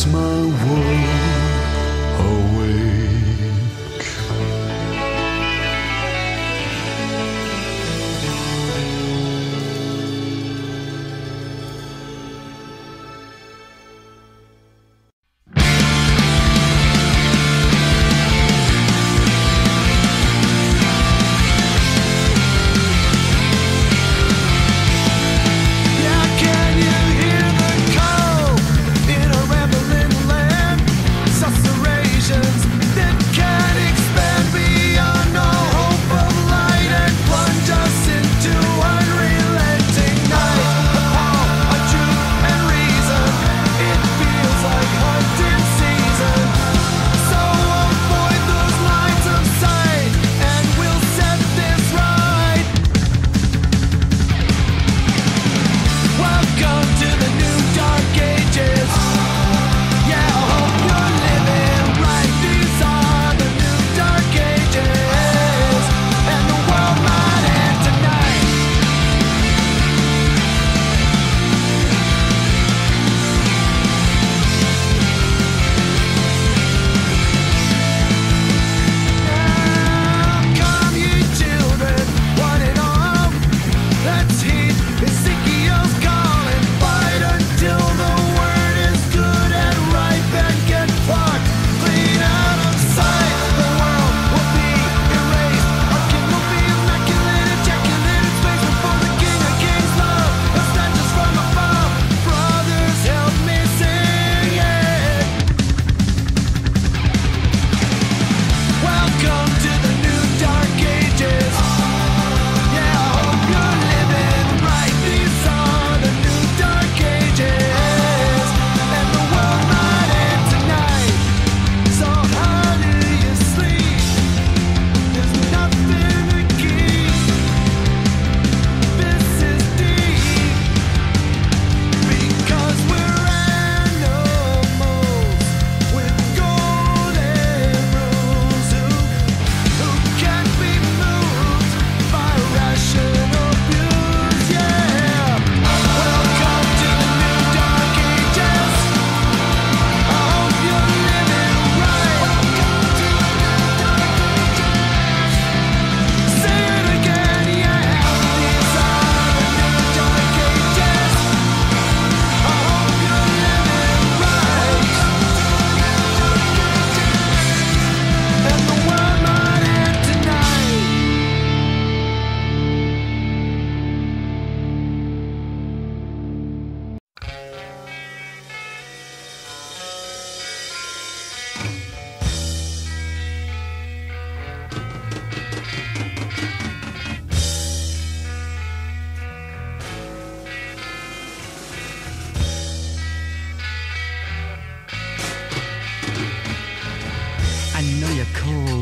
is my world awake?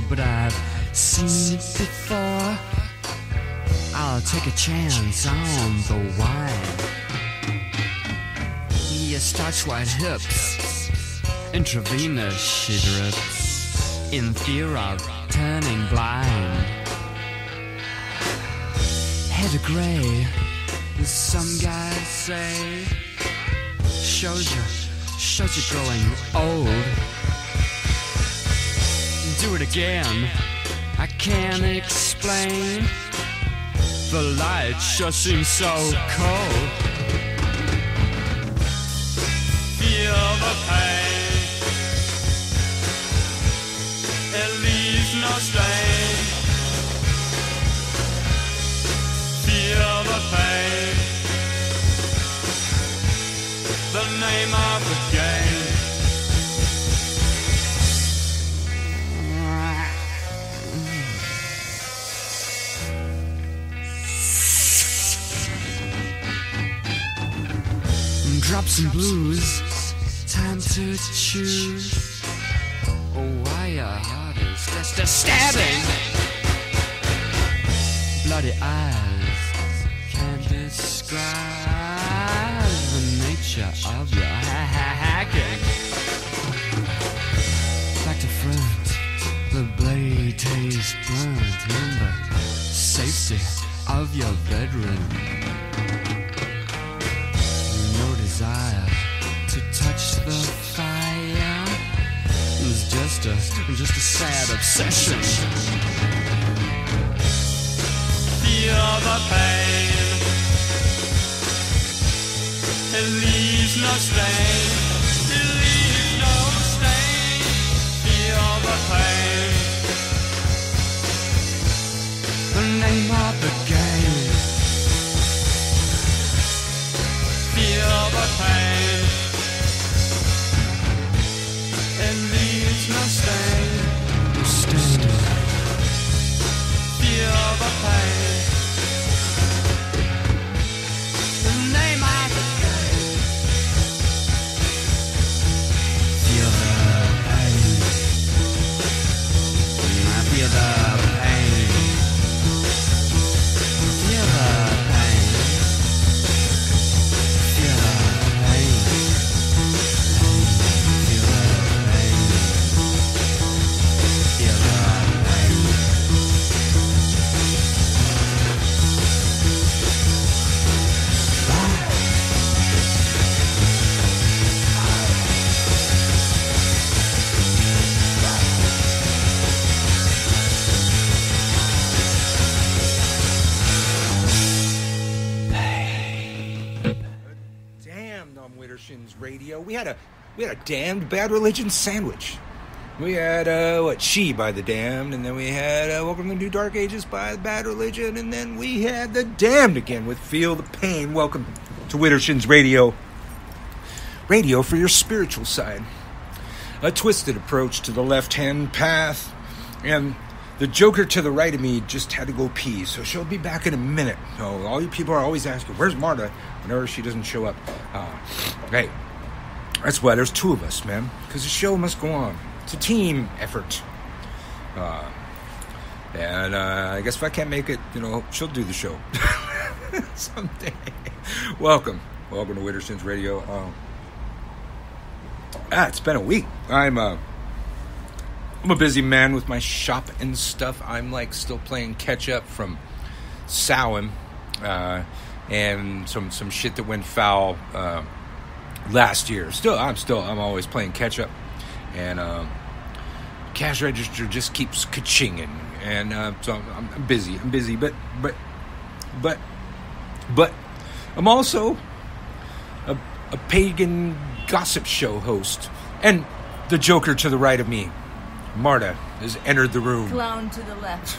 But I've seen it before. I'll take a chance on the wine. Your starch white hips, intravenous she drips, in fear of turning blind. Head of grey, as some guys say, shows you growing old. Do it again, I can't explain. The light sure seems so cold. Feel the pain, it leaves no stain. Feel the pain, the name of the game. Drops and blues, time to choose. Oh, why your heart is just a stabbing. Bloody eyes can't describe the nature of your hacking. Back to front, the blade tastes blunt. Remember, safety of your bedroom. Desire to touch the fire. than just a sad obsession. Feel the pain. It leaves no stain. It leaves no stain. Feel the pain. The name of the game. Feel the pain. It leaves no stain. No stain. Feel the pain. The name of the game. Feel the pain. I feel the pain. Feel the pain. Feel the pain. Feel the pain. Feel the pain. Damned on Widdershins Radio. We had a Damned Bad Religion sandwich. We had She by the Damned, and then we had Welcome to New Dark Ages by Bad Religion, and then we had the Damned again with Feel the Pain. Welcome to Widdershins Radio. Radio for your spiritual side. A twisted approach to the left-hand path, and the joker to the right of me just had to go pee, so she'll be back in a minute. So all you people are always asking, where's Marta? Whenever she doesn't show up. Hey, that's why there's two of us, man, because the show must go on. It's a team effort. And I guess if I can't make it, she'll do the show someday. Welcome to Widdershins Radio. It's been a week. I'm a busy man with my shop and stuff. I'm still playing catch up from Samhain, and some shit that went foul last year. I'm always playing catch up, and cash register just keeps ka-chinging, and so I'm busy. But I'm also a pagan gossip show host, and the joker to the right of me, Marta, has entered the room. Clown to the left.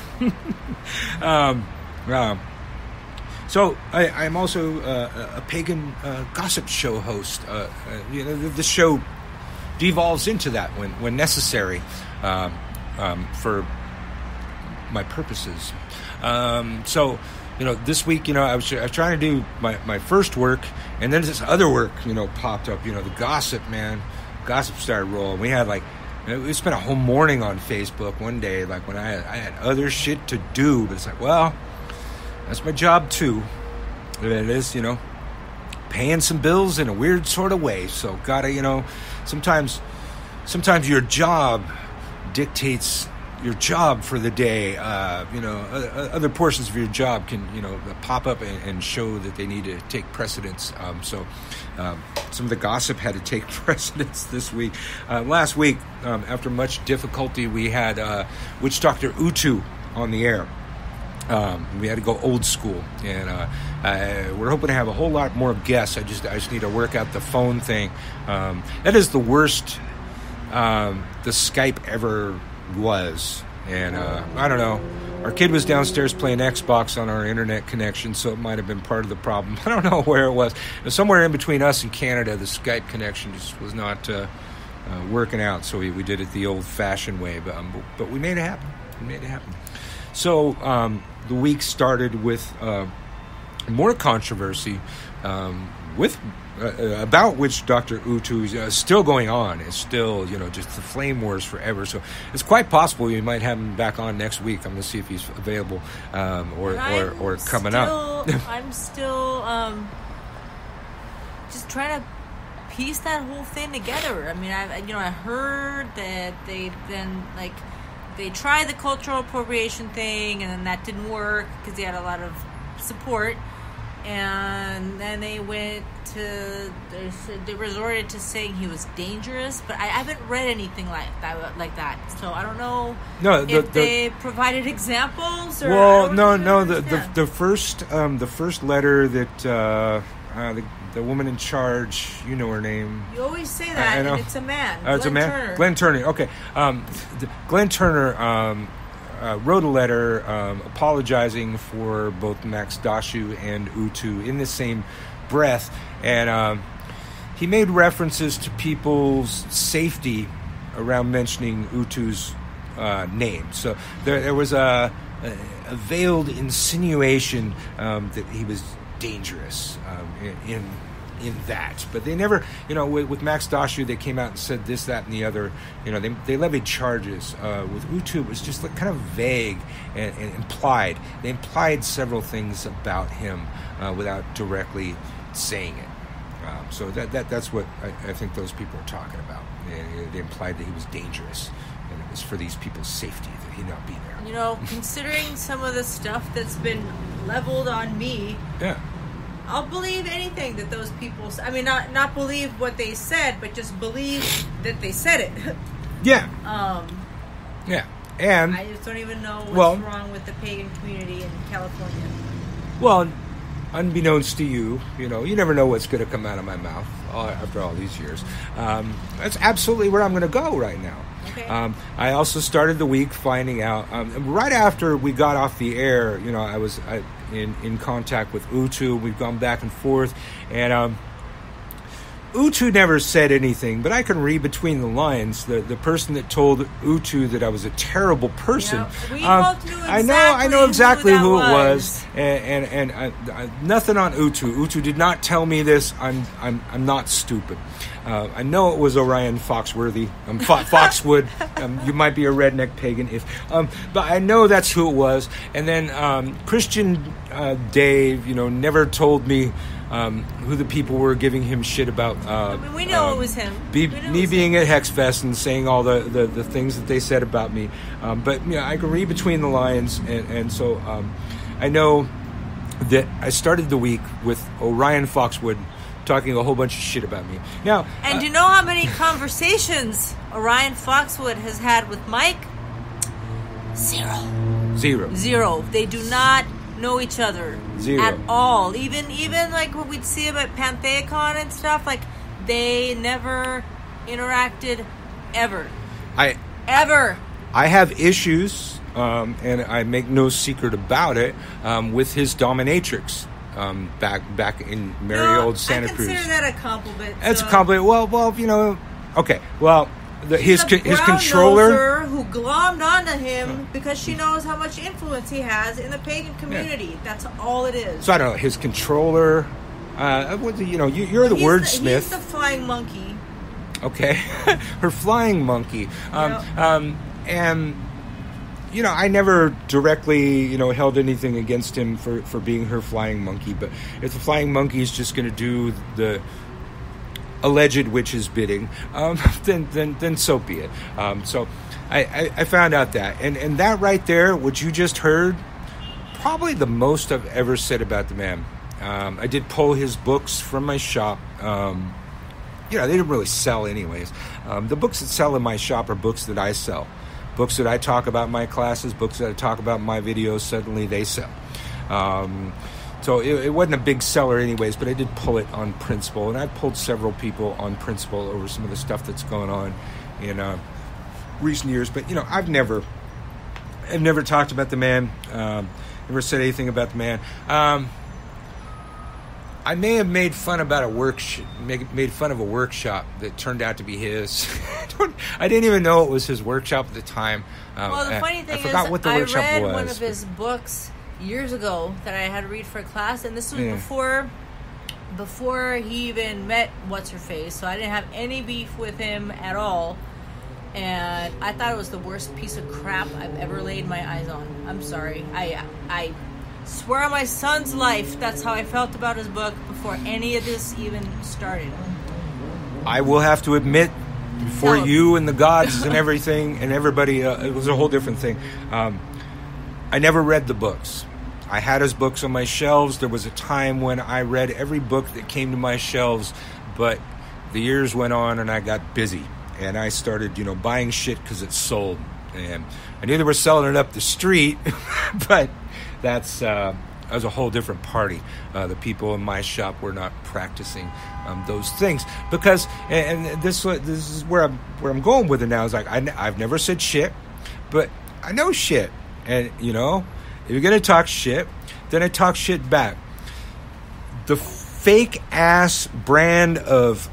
So I'm also a pagan gossip show host. The show devolves into that when necessary for my purposes. So this week, I was trying to do my first work, and then this other work, popped up. The gossip, man. Gossip started rolling. We had we spent a whole morning on Facebook one day, when I had other shit to do. But it's well, that's my job too. And it is, paying some bills in a weird sort of way. So gotta, sometimes your job dictates your job for the day. Other portions of your job can, pop up and show that they need to take precedence. So some of the gossip had to take precedence this week. Last week, after much difficulty, we had Witch Doctor Utu on the air. We had to go old school, and we're hoping to have a whole lot more guests. I just need to work out the phone thing. That is the worst the Skype ever was, and I don't know. Our kid was downstairs playing Xbox on our internet connection, so it might have been part of the problem. I don't know where it was. It was somewhere in between us and Canada. The Skype connection just was not working out, so we did it the old-fashioned way. But we made it happen. So the week started with more controversy about which Dr. Utu is still going on. It's still, just the flame wars forever. So it's quite possible we might have him back on next week. I'm going to see if he's available or coming up. I'm still just trying to piece that whole thing together. I mean, I heard that they tried the cultural appropriation thing, and then that didn't work because they had a lot of support. And then they went they resorted to saying he was dangerous, but I haven't read anything like that. So I don't know if they provided examples. Or well, no. The first letter that the woman in charge, you know her name. You always say that, and it's a man. It's a man. Turner. Glenn Turner. Okay. Glenn Turner wrote a letter apologizing for both Max Dashu and Utu in the same breath, and he made references to people's safety around mentioning Utu's name. So there was a veiled insinuation that he was dangerous in that, but they never, with Max Dashu, they came out and said this, that, and the other. They levied charges. With Utu, it was just kind of vague and implied. They implied several things about him without directly saying it. So that's what I think those people are talking about. They implied that he was dangerous, and it was for these people's safety that he not be there. Considering some of the stuff that's been leveled on me, yeah. I'll believe anything that those people... I mean, not believe what they said, but just believe that they said it. Yeah. Yeah. And I just don't even know what's wrong with the pagan community in California. Well, unbeknownst to you, you never know what's going to come out of my mouth after all these years. That's absolutely where I'm going to go right now. Okay. I also started the week finding out, right after we got off the air, I was in contact with Utu. We've gone back and forth, and Utu never said anything, but I can read between the lines. The person that told Utu that I was a terrible person. We both knew exactly I know exactly who it was, was. and nothing on Utu. Utu did not tell me this. I'm not stupid. I know it was Orion Foxworthy, Foxwood. You might be a redneck pagan but I know that's who it was. And then Christian Dave, never told me who the people were giving him shit about. We know it was him. Me being at Hexfest and saying all the things that they said about me. But I can read between the lines, and so I know that I started the week with Orion Foxwood talking a whole bunch of shit about me. Now, and do you know how many conversations Orion Foxwood has had with Mike? Zero. They do not know each other at all. Even like what we'd see about Pantheacon and stuff, like they never interacted ever. I have issues, and I make no secret about it, with his dominatrix. Back in merry old Santa Cruz. I consider that a compliment. It's a compliment. Well, okay. Well, his controller who glommed onto him because she knows how much influence he has in the pagan community. Yeah. That's all it is. So I don't know, his controller. You're the wordsmith. He's the flying monkey. Okay, her flying monkey. And I never directly, held anything against him for being her flying monkey. But if the flying monkey is just going to do the alleged witch's bidding, then so be it. So I found out that. And that right there, what you just heard, probably the most I've ever said about the man. I did pull his books from my shop. They didn't really sell anyways. The books that sell in my shop are books that I sell. Books that I talk about in my classes, books that I talk about in my videos, suddenly they sell. So it wasn't a big seller anyways, but I did pull it on principle. And I've pulled several people on principle over some of the stuff that's going on in recent years. But, I've never talked about the man, never said anything about the man. I may have made fun about made fun of a workshop that turned out to be his. I didn't even know it was his workship at the time. Well, the funny thing is, what the workshop I read was. one of his books years ago that I had to read for a class, and this was before he even met What's-Her-Face, so I didn't have any beef with him at all. And I thought it was the worst piece of crap I've ever laid my eyes on. I'm sorry. I swear on my son's life, that's how I felt about his book before any of this even started. I will have to admit, before you and the gods and everything and everybody, it was a whole different thing. I never read the books. I had his books on my shelves. There was a time when I read every book that came to my shelves, but the years went on and I got busy. And I started, buying shit because it sold. And I knew they were selling it up the street, but that was a whole different party. The people in my shop were not practicing those things because, and this is where I'm going with it now. Is like I've never said shit, but I know shit, and if you're gonna talk shit, then I talk shit back. The fake ass brand of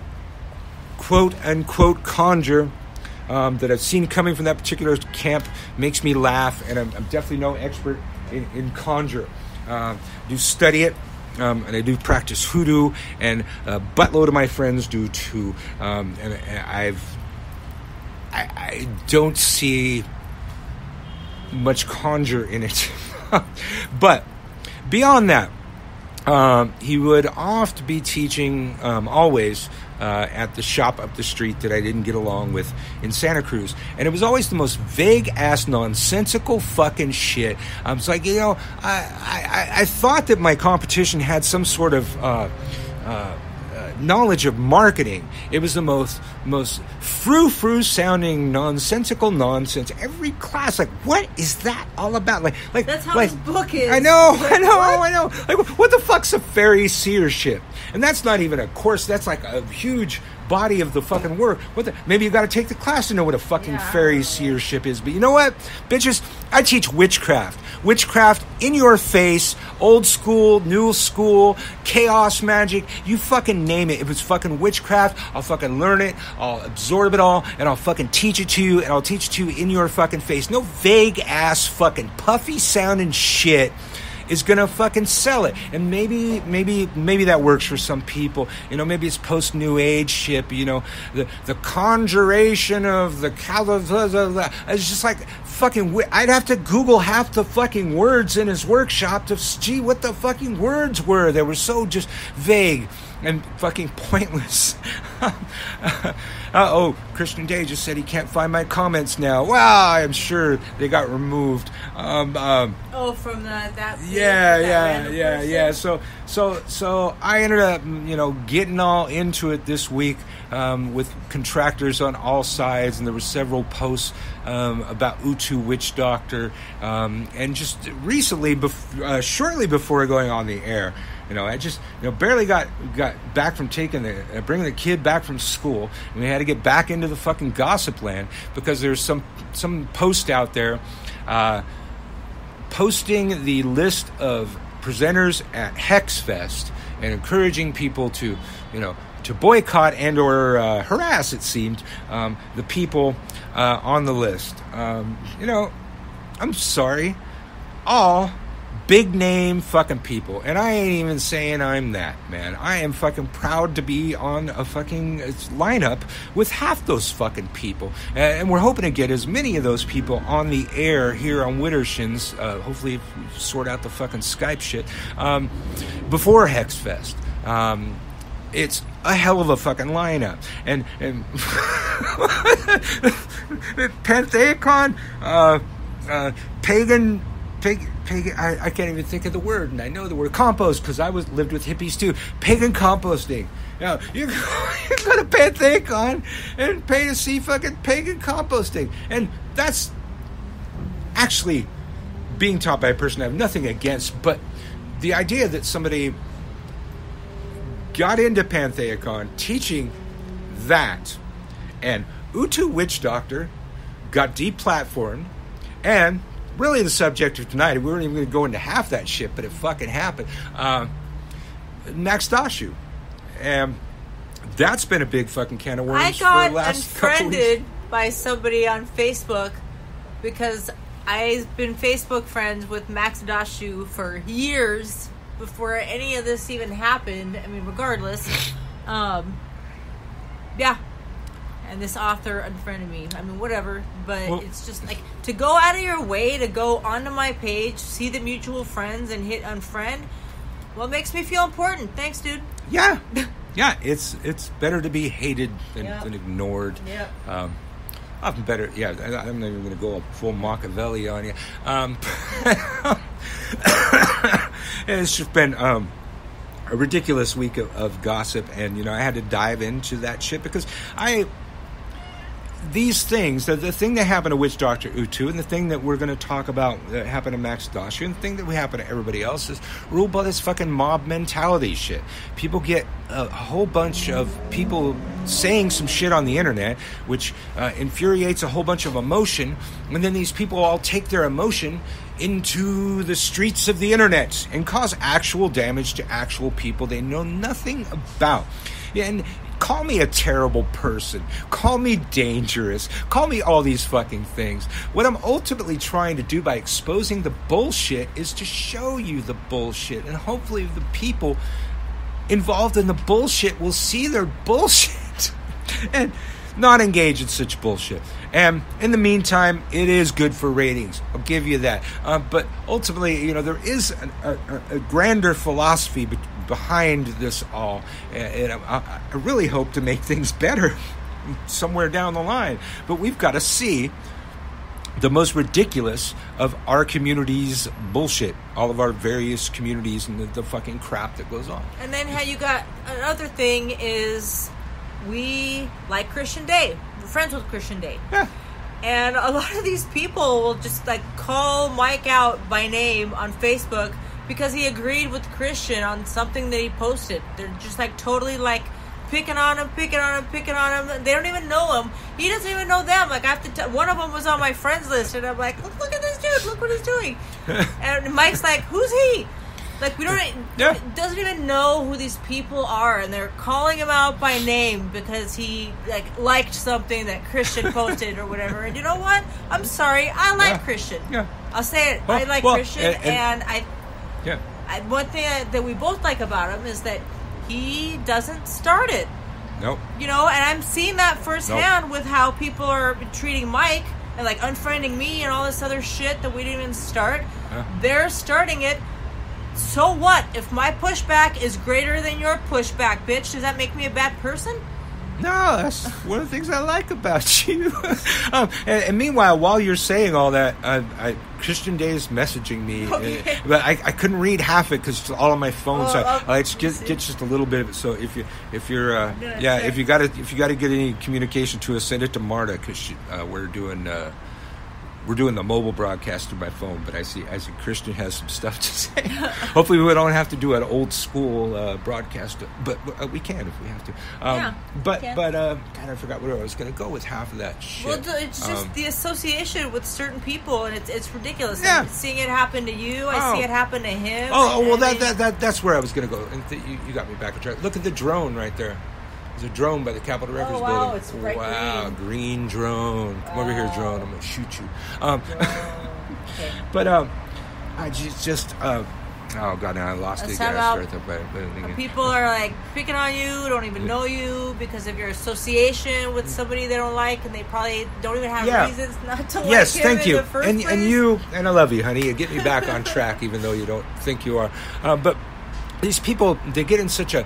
quote unquote conjure that I've seen coming from that particular camp makes me laugh, and I'm definitely no expert in conjure. Do study it, and I do practice hoodoo, and a buttload of my friends do too. And I don't see much conjure in it, but beyond that. He would oft be teaching always at the shop up the street that I didn't get along with in Santa Cruz. And it was always the most vague-ass, nonsensical fucking shit. I was like, I thought that my competition had some sort of knowledge of marketing. It was the most frou-frou sounding nonsensical nonsense. Every class, like, what is that all about? Like that's how his book is. I know. Like, what the fuck's a fairy seership? And that's not even a course. That's like a huge body of the fucking work. Maybe you got to take the class to know what a fucking fairy seership is. But you know what, bitches? I teach witchcraft. Witchcraft in your face, old school, new school, chaos magic, you fucking name it. If it's fucking witchcraft, I'll fucking learn it, I'll absorb it all, and I'll fucking teach it to you, and I'll teach it to you in your fucking face. No vague ass fucking puffy sounding shit is gonna fucking sell it. And maybe that works for some people. Maybe it's post new age shit. The conjuration of the it's just like fucking. I'd have to Google half the fucking words in his workshop to see what the fucking words were. They were so just vague and fucking pointless. Christian Day just said he can't find my comments now. Well, I'm sure they got removed. From that. Yeah. So I ended up, getting all into it this week with contractors on all sides, and there were several posts about Utu Witch Doctor, and just recently, shortly before going on the air. I just barely got back from bringing the kid back from school, and we had to get back into the fucking gossip land because there's some post out there posting the list of presenters at Hexfest and encouraging people to boycott and or harass, it seemed, the people on the list. I'm sorry, all big name fucking people, and I ain't even saying I'm that, man. I am fucking proud to be on a fucking lineup with half those fucking people, and we're hoping to get as many of those people on the air here on Widdershins, hopefully if we sort out the fucking Skype shit, before Hexfest. It's a hell of a fucking lineup, and Pantheacon, pagan, I can't even think of the word, and I know the word compost because I lived with hippies too. Pagan composting. You go to Pantheacon and pay to see fucking pagan composting, and that's actually being taught by a person I have nothing against, but the idea that somebody got into Pantheacon teaching that, and Utu Witch Doctor got deplatformed, and really the subject of tonight, we weren't even going to go into half that shit, but it fucking happened. Max Dashu. And that's been a big fucking can of worms for the last couple weeks. I got unfriended by somebody on Facebook because I've been Facebook friends with Max Dashu for years before any of this even happened. I mean, regardless. Yeah. And this author unfriended me. I mean, whatever. But it's just like, to go out of your way to go onto my page, see the mutual friends, and hit unfriend, well, it makes me feel important. Thanks, dude. Yeah. Yeah, it's better to be hated than ignored. Yeah. Often better. Yeah, I'm not even going to go full Machiavelli on you. It's just been a ridiculous week of gossip, and I had to dive into that shit because these things, the thing that happened to Witch Doctor Utu, and the thing that we're going to talk about that happened to Max Dashu, and the thing that happened to everybody else is ruled by this fucking mob mentality shit. People get a whole bunch of people saying some shit on the internet, which infuriates a whole bunch of emotion, and then these people all take their emotion into the streets of the internet and cause actual damage to actual people they know nothing about. And call me a terrible person. Call me dangerous. Call me all these fucking things. What I'm ultimately trying to do by exposing the bullshit is to show you the bullshit. And hopefully the people involved in the bullshit will see their bullshit and not engage in such bullshit. And in the meantime, it is good for ratings. I'll give you that. But ultimately, there is a grander philosophy behind this all. And I really hope to make things better somewhere down the line. But we've got to see the most ridiculous of our community's bullshit. All of our various communities and the fucking crap that goes on. And then how you got another thing is we like Christian Day. We're friends with Christian Day. Yeah. And a lot of these people will just call Mike out by name on Facebook because he agreed with Christian on something that he posted. They're just totally picking on him. They don't even know him. He doesn't even know them. I have to one of them was on my friends list, and I'm like, look at this dude. Look what he's doing. And Mike's like, who's he? We doesn't even know who these people are, and they're calling him out by name because he liked something that Christian posted or whatever. And you know what? I'm sorry. I like Christian. Yeah. I'll say it. I like Christian, and one thing that we both like about him is that he doesn't start it. Nope. And I'm seeing that firsthand with how people are treating Mike and unfriending me and all this other shit that we didn't even start. Yeah. They're starting it. So what? If my pushback is greater than your pushback, bitch, does that make me a bad person? No, that's one of the things I like about you. And meanwhile, while you're saying all that, Christian Day is messaging me, but I couldn't read half it because it's all on my phone. So I get just a little bit of it. So if you got to get any communication to us, send it to Marta because we're doing the mobile broadcast through my phone, but I see Christian has some stuff to say. Hopefully we don't have to do an old school broadcast, but we can if we have to. God, I forgot where I was going to go with half of that shit. Well, it's just the association with certain people, and it's ridiculous. Yeah. I'm seeing it happen to you. I see it happen to him. That's where I was going to go. And you got me back on track. Look at the drone right there. There's a drone by the Capitol Records building. It's bright green drone. Come over here, drone. I'm gonna shoot you. Okay. But I just oh god, now I lost it. People are picking on you, don't even know you because of your association with somebody they don't like, and they probably don't even have reasons not to like him. Thank you. In the first place. And I love you, honey. You get me back on track, even though you don't think you are. But these people, they get in such a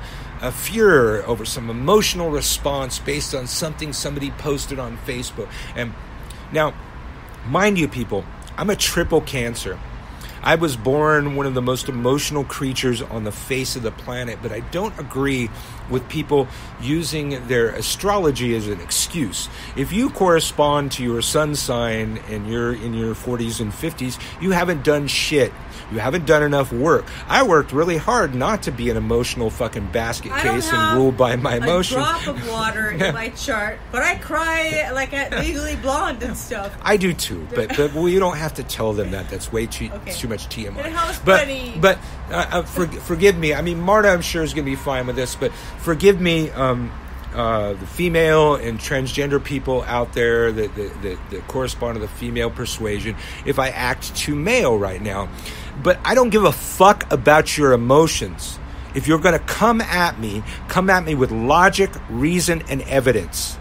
furor over some emotional response based on something somebody posted on Facebook. And now, mind you, people, I'm a triple cancer. I was born one of the most emotional creatures on the face of the planet, but I don't agree with people using their astrology as an excuse. If you correspond to your sun sign and you're in your 40s and 50s, you haven't done shit. You haven't done enough work. I worked really hard not to be an emotional fucking basket case and ruled by my emotions. I don't have a drop of water in my chart, but I cry at Legally Blonde and stuff. I do too, but you don't have to tell them that. That's way too much TMI. And how funny. But forgive me. I mean, Marta, I'm sure is going to be fine with this, but forgive me, the female and transgender people out there that correspond to the female persuasion, if I act too male right now. But I don't give a fuck about your emotions. If you're going to come at me with logic, reason, and evidence.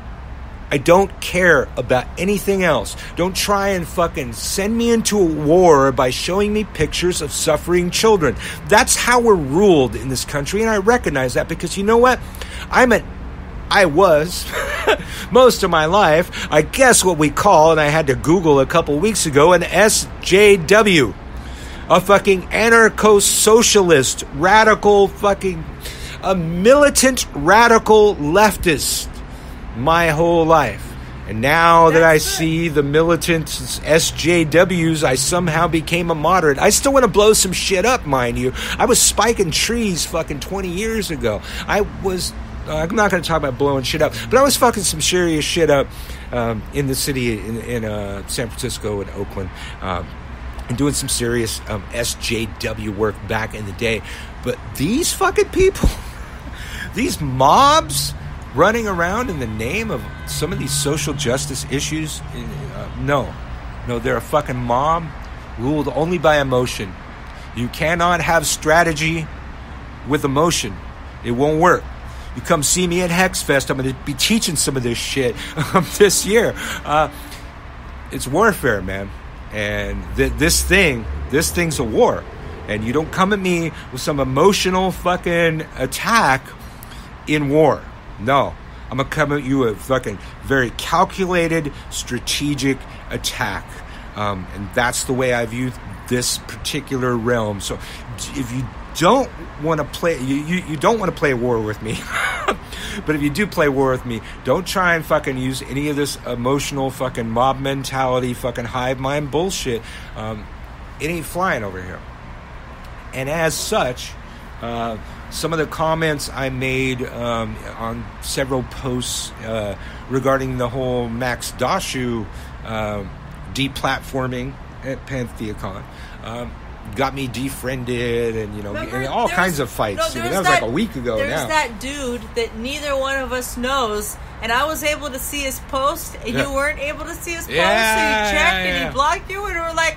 I don't care about anything else. Don't try and fucking send me into a war by showing me pictures of suffering children. That's how we're ruled in this country, and I recognize that because you know what? I was, most of my life, I guess what we call, and I had to Google a couple weeks ago, an SJW. a fucking anarcho-socialist, radical fucking, a militant radical leftist my whole life. And now that I see the militant SJWs, I somehow became a moderate. I still want to blow some shit up, mind you. I was spiking trees fucking 20 years ago. I'm not going to talk about blowing shit up, but I was fucking some serious shit up in the city, in San Francisco and Oakland, and doing some serious SJW work back in the day. But these fucking people, these mobs running around in the name of some of these social justice issues, no, they're a fucking mob ruled only by emotion. You cannot have strategy with emotion. It won't work. You come see me at Hexfest, I'm going to be teaching some of this shit this year. It's warfare, man. And this thing's a war. And you don't come at me with some emotional fucking attack in war. No, I'm going to come at you with a fucking very calculated, strategic attack. And that's the way I view this particular realm. So if you don't want to play, you don't want to play war with me. But if you do play war with me, don't try and fucking use any of this emotional fucking mob mentality, fucking hive mind bullshit. It ain't flying over here. And as such, some of the comments I made on several posts regarding the whole Max Dashu deplatforming at PantheaCon got me defriended, and and all kinds of fights. That was like a week ago now. There's that dude that neither one of us knows, and I was able to see his post, and you weren't able to see his post, so you checked and he blocked you, and we're like,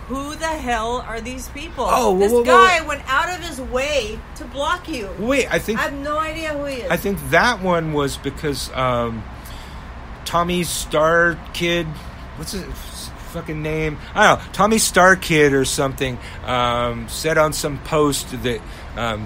who the hell are these people? This guy went out of his way to block you. Wait, I have no idea who he is. I think that one was because Tommy Star Kid, what's his fucking name? I don't know, Tommy Star Kid or something, said on some post that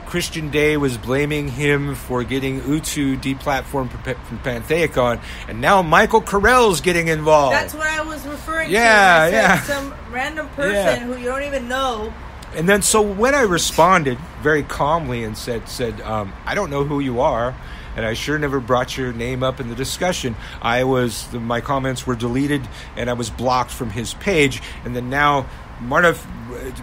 Christian Day was blaming him for getting Utu deplatformed from PantheaCon, and now Michael Carell's getting involved. That's what I was referring to. Yeah. Some random person who you don't even know. And then, so when I responded very calmly and said, I don't know who you are, and I sure never brought your name up in the discussion, my comments were deleted, and I was blocked from his page. And then now Marta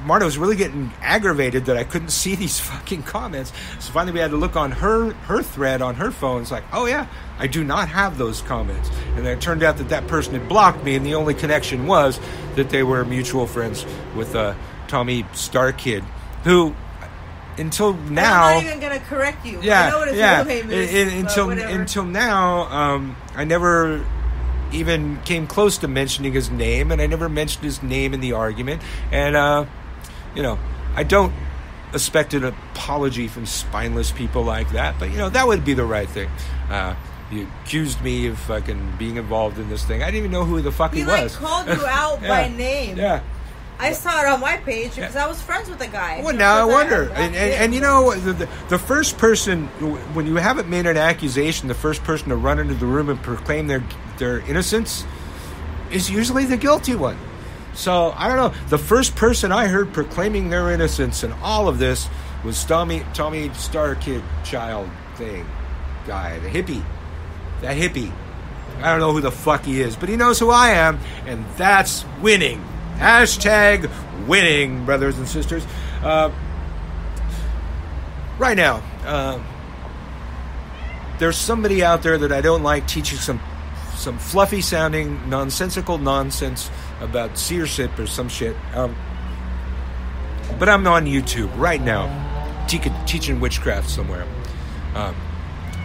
was really getting aggravated that I couldn't see these fucking comments. So finally we had to look on her thread on her phone. It's like, oh yeah, I do not have those comments. And then it turned out that person had blocked me, and the only connection was that they were mutual friends with Tommy Star Kid, who until now, I'm not even going to correct you. I know what his real name is. Until now, I never even came close to mentioning his name, and I never mentioned his name in the argument. And I don't expect an apology from spineless people like that, but that would be the right thing. You accused me of fucking being involved in this thing. I didn't even know who the fuck he was. He called you out by name. Yeah. I saw it on my page because I was friends with the guy. Well, now I wonder. And the first person, when you haven't made an accusation, the first person to run into the room and proclaim their innocence is usually the guilty one. So, I don't know. The first person I heard proclaiming their innocence in all of this was Tommy Star Kid child thing guy, the hippie. That hippie. I don't know who the fuck he is, but he knows who I am, and that's winning. Hashtag winning, brothers and sisters. Right now, there's somebody out there that I don't like teaching some fluffy sounding nonsensical nonsense about seership or some shit. But I'm on YouTube right now teaching witchcraft somewhere.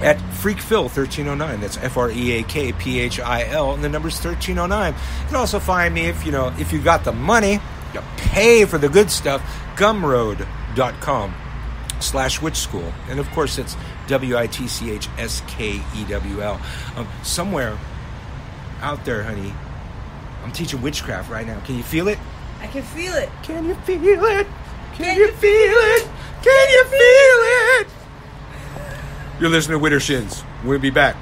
At Freakphil 1309. That's FREAKPHIL, and the number's 1309. You can also find me if you got the money, you pay for the good stuff. Gumroad.com/witchschool, and of course it's WITCHSKEWL. Somewhere out there, honey, I'm teaching witchcraft right now. Can you feel it? I can feel it. Can you feel it? Can you feel it? Can you feel it? You're listening to Winter Shins. We'll be back.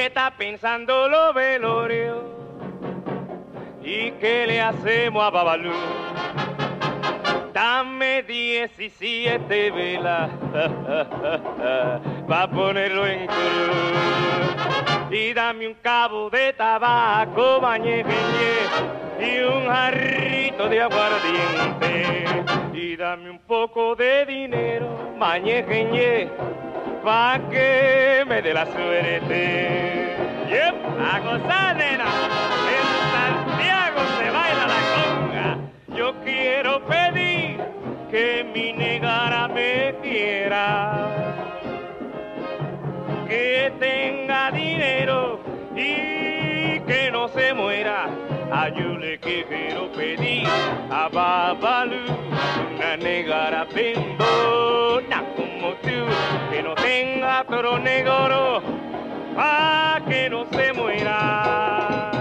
que está pensando los velorios. ¿Y qué le hacemos a Babalú? Dame 17 velas para ponerlo en cruz. Y dame un cabo de tabaco, bañejeñe, y un jarrito de aguardiente. Y dame un poco de dinero, bañejeñe, pa' que me dé la suerte. Yep, a gozar, nena. En Santiago se baila la conga. Yo quiero pedir que mi negara me quiera, que tenga dinero y que no se muera. A yo le quiero pedir a Babalú una negara pendona como tú, que no tenga otro negro pa' que no se muera.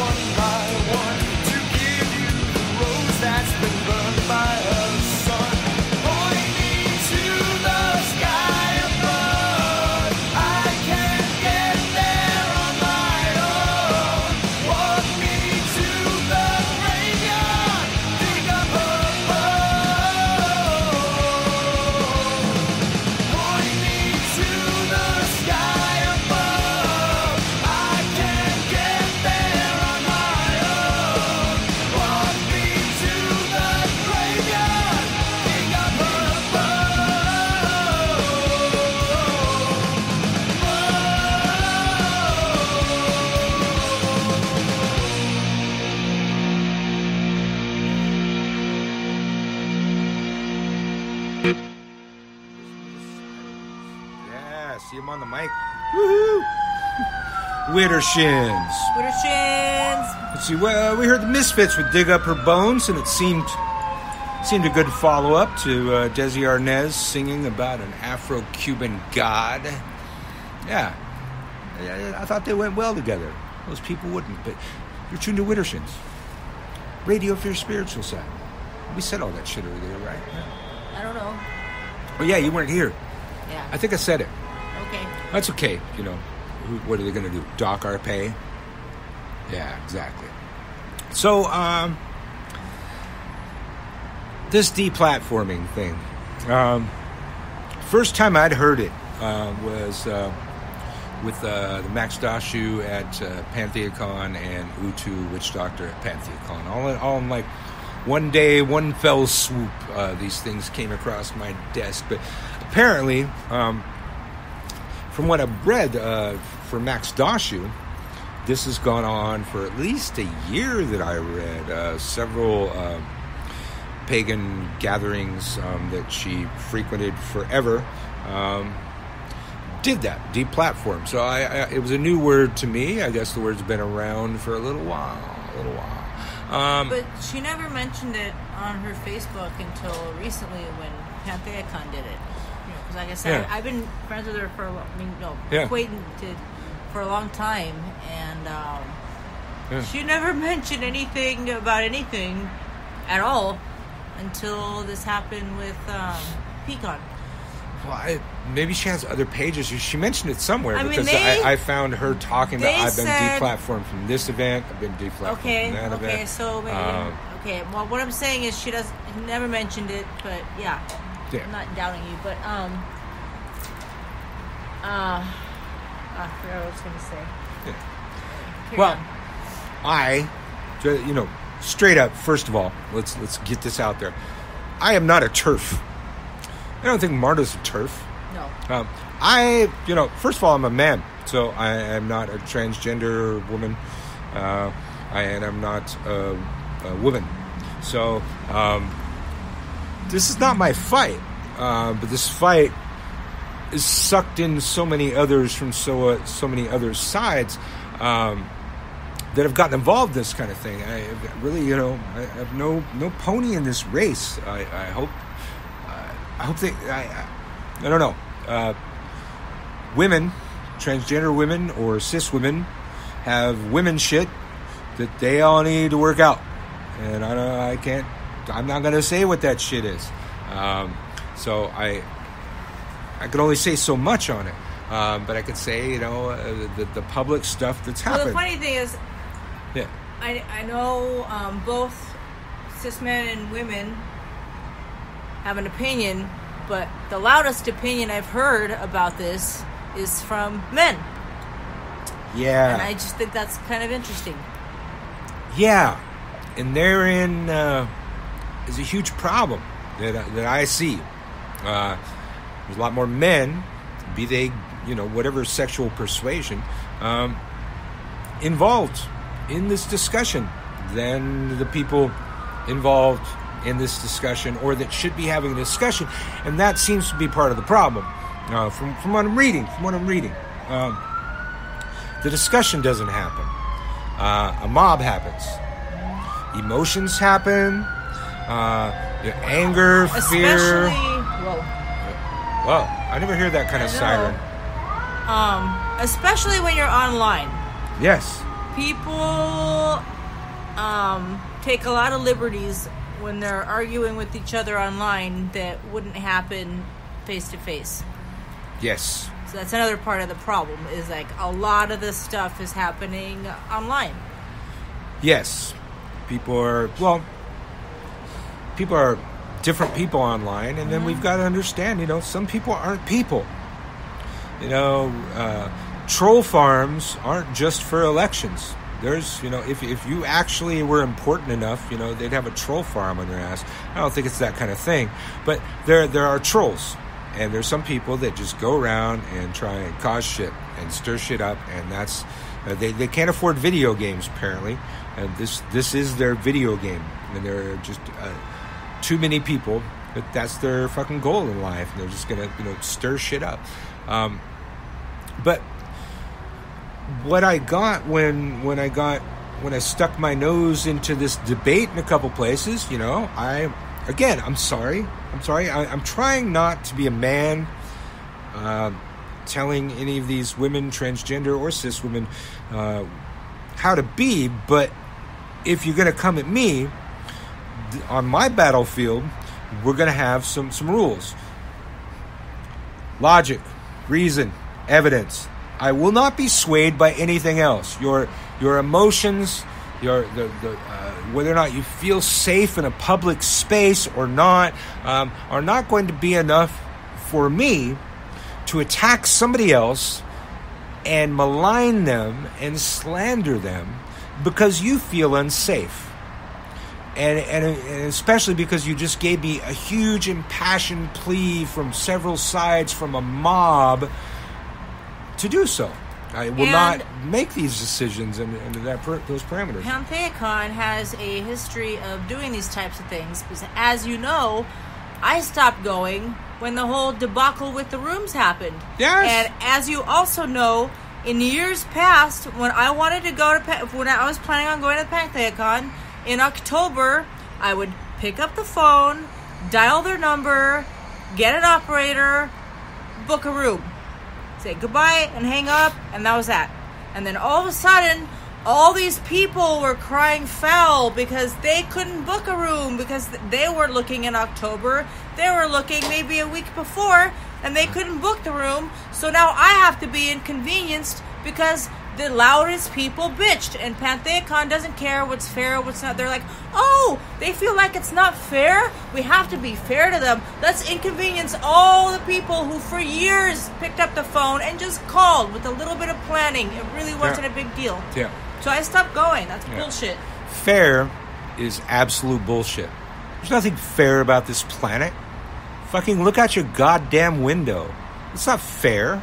One by one to give you the rose that's been burned by her sun. See him on the mic. Woohoo! Widdershins. Let's see. Well, we heard the Misfits would Dig Up Her Bones, and it seemed a good follow-up to Desi Arnaz singing about an Afro-Cuban god. Yeah. I thought they went well together. Most people wouldn't, but you're tuned to Widdershins. Radio for your spiritual side. We said all that shit earlier, right? Yeah. I don't know. Oh, yeah, you weren't here. Yeah. I think I said it. Okay. That's okay, you know. What are they going to do? Dock our pay? Yeah, exactly. So, this deplatforming thing. First time I'd heard it was with the Max Dashu at PantheaCon and Utu Witch Doctor at PantheaCon. All in like one day, one fell swoop. These things came across my desk. But apparently, from what I've read for Max Dashu, this has gone on for at least a year that I read. Several pagan gatherings that she frequented forever did that, deplatformed. So it was a new word to me. I guess the word's been around for a little while. But she never mentioned it on her Facebook until recently when PantheaCon did it. Because like I said, I've been friends with her for acquainted for a long time, and she never mentioned anything about anything at all until this happened with Pecan. Well, maybe she has other pages. She mentioned it somewhere because I found her talking about I've been deplatformed from this event. I've been deplatformed from that event. Okay, so maybe well, what I'm saying is she never mentioned it, but yeah. I'm not doubting you, but I forgot what I was going to say. Yeah. Well, straight up. First of all, let's get this out there. I am not a TERF. I don't think Marta's a TERF. No. First of all, I'm a man, so I am not a transgender woman, and I'm not a woman. So this is not my fight, but this fight is sucked in so many others from so many other sides that have gotten involved in this kind of thing. I really, I have no pony in this race. I hope I don't know. Women, transgender women or cis women, have women shit that they all need to work out, and I'm not going to say what that shit is. So I can only say so much on it. But I could say, the public stuff that's happened. Well, the funny thing is, I know both cis men and women have an opinion, but the loudest opinion I've heard about this is from men. Yeah. And I just think that's kind of interesting. Yeah. And therein is a huge problem that I see. There's a lot more men, be they, whatever sexual persuasion, involved in this discussion than the people involved in this discussion, or that should be having a discussion. And that seems to be part of the problem. From what I'm reading, the discussion doesn't happen. A mob happens. Emotions happen. Anger, fear. Whoa, I never hear that kind of siren. Especially when you're online. Yes. People take a lot of liberties when they're arguing with each other online that wouldn't happen face to face. Yes. So that's another part of the problem, is like a lot of this stuff is happening online. Yes. People are different people online, and then we've got to understand, some people aren't people. Troll farms aren't just for elections. There's, if you actually were important enough, they'd have a troll farm on their ass. I don't think it's that kind of thing. But there are trolls. And there's some people that just go around and try and cause shit and stir shit up. And that's, they can't afford video games, apparently. And this is their video game. And there are just too many people that that's their fucking goal in life. And they're just going to, stir shit up. But what I got when I stuck my nose into this debate in a couple places, I'm sorry. I'm trying not to be a man telling any of these women, transgender or cis women, how to be. But if you're going to come at me on my battlefield, we're going to have some rules. Logic, reason, evidence. I will not be swayed by anything else. Your emotions, whether or not you feel safe in a public space or not, are not going to be enough for me to attack somebody else and malign them and slander them because you feel unsafe. And especially because you just gave me a huge impassioned plea from several sides from a mob to do so. I will not make these decisions under those parameters. PantheaCon has a history of doing these types of things. Because, as you know, I stopped going when the whole debacle with the rooms happened. Yes. And as you also know, in years past, when I wanted to go to, when I was planning on going to PantheaCon, in October, I would pick up the phone, dial their number, get an operator, book a room, say goodbye and hang up, and that was that. And then all of a sudden, all these people were crying foul because they couldn't book a room because they were looking in October. They were looking maybe a week before, and they couldn't book the room. So now I have to be inconvenienced because the loudest people bitched, and PantheaCon doesn't care what's fair or what's not. They're like, oh, they feel like it's not fair? We have to be fair to them. Let's inconvenience all the people who for years picked up the phone and just called with a little bit of planning. It really wasn't a big deal. Yeah. So I stopped going. That's bullshit. Fair is absolute bullshit. There's nothing fair about this planet. Fucking look out your goddamn window. It's not fair.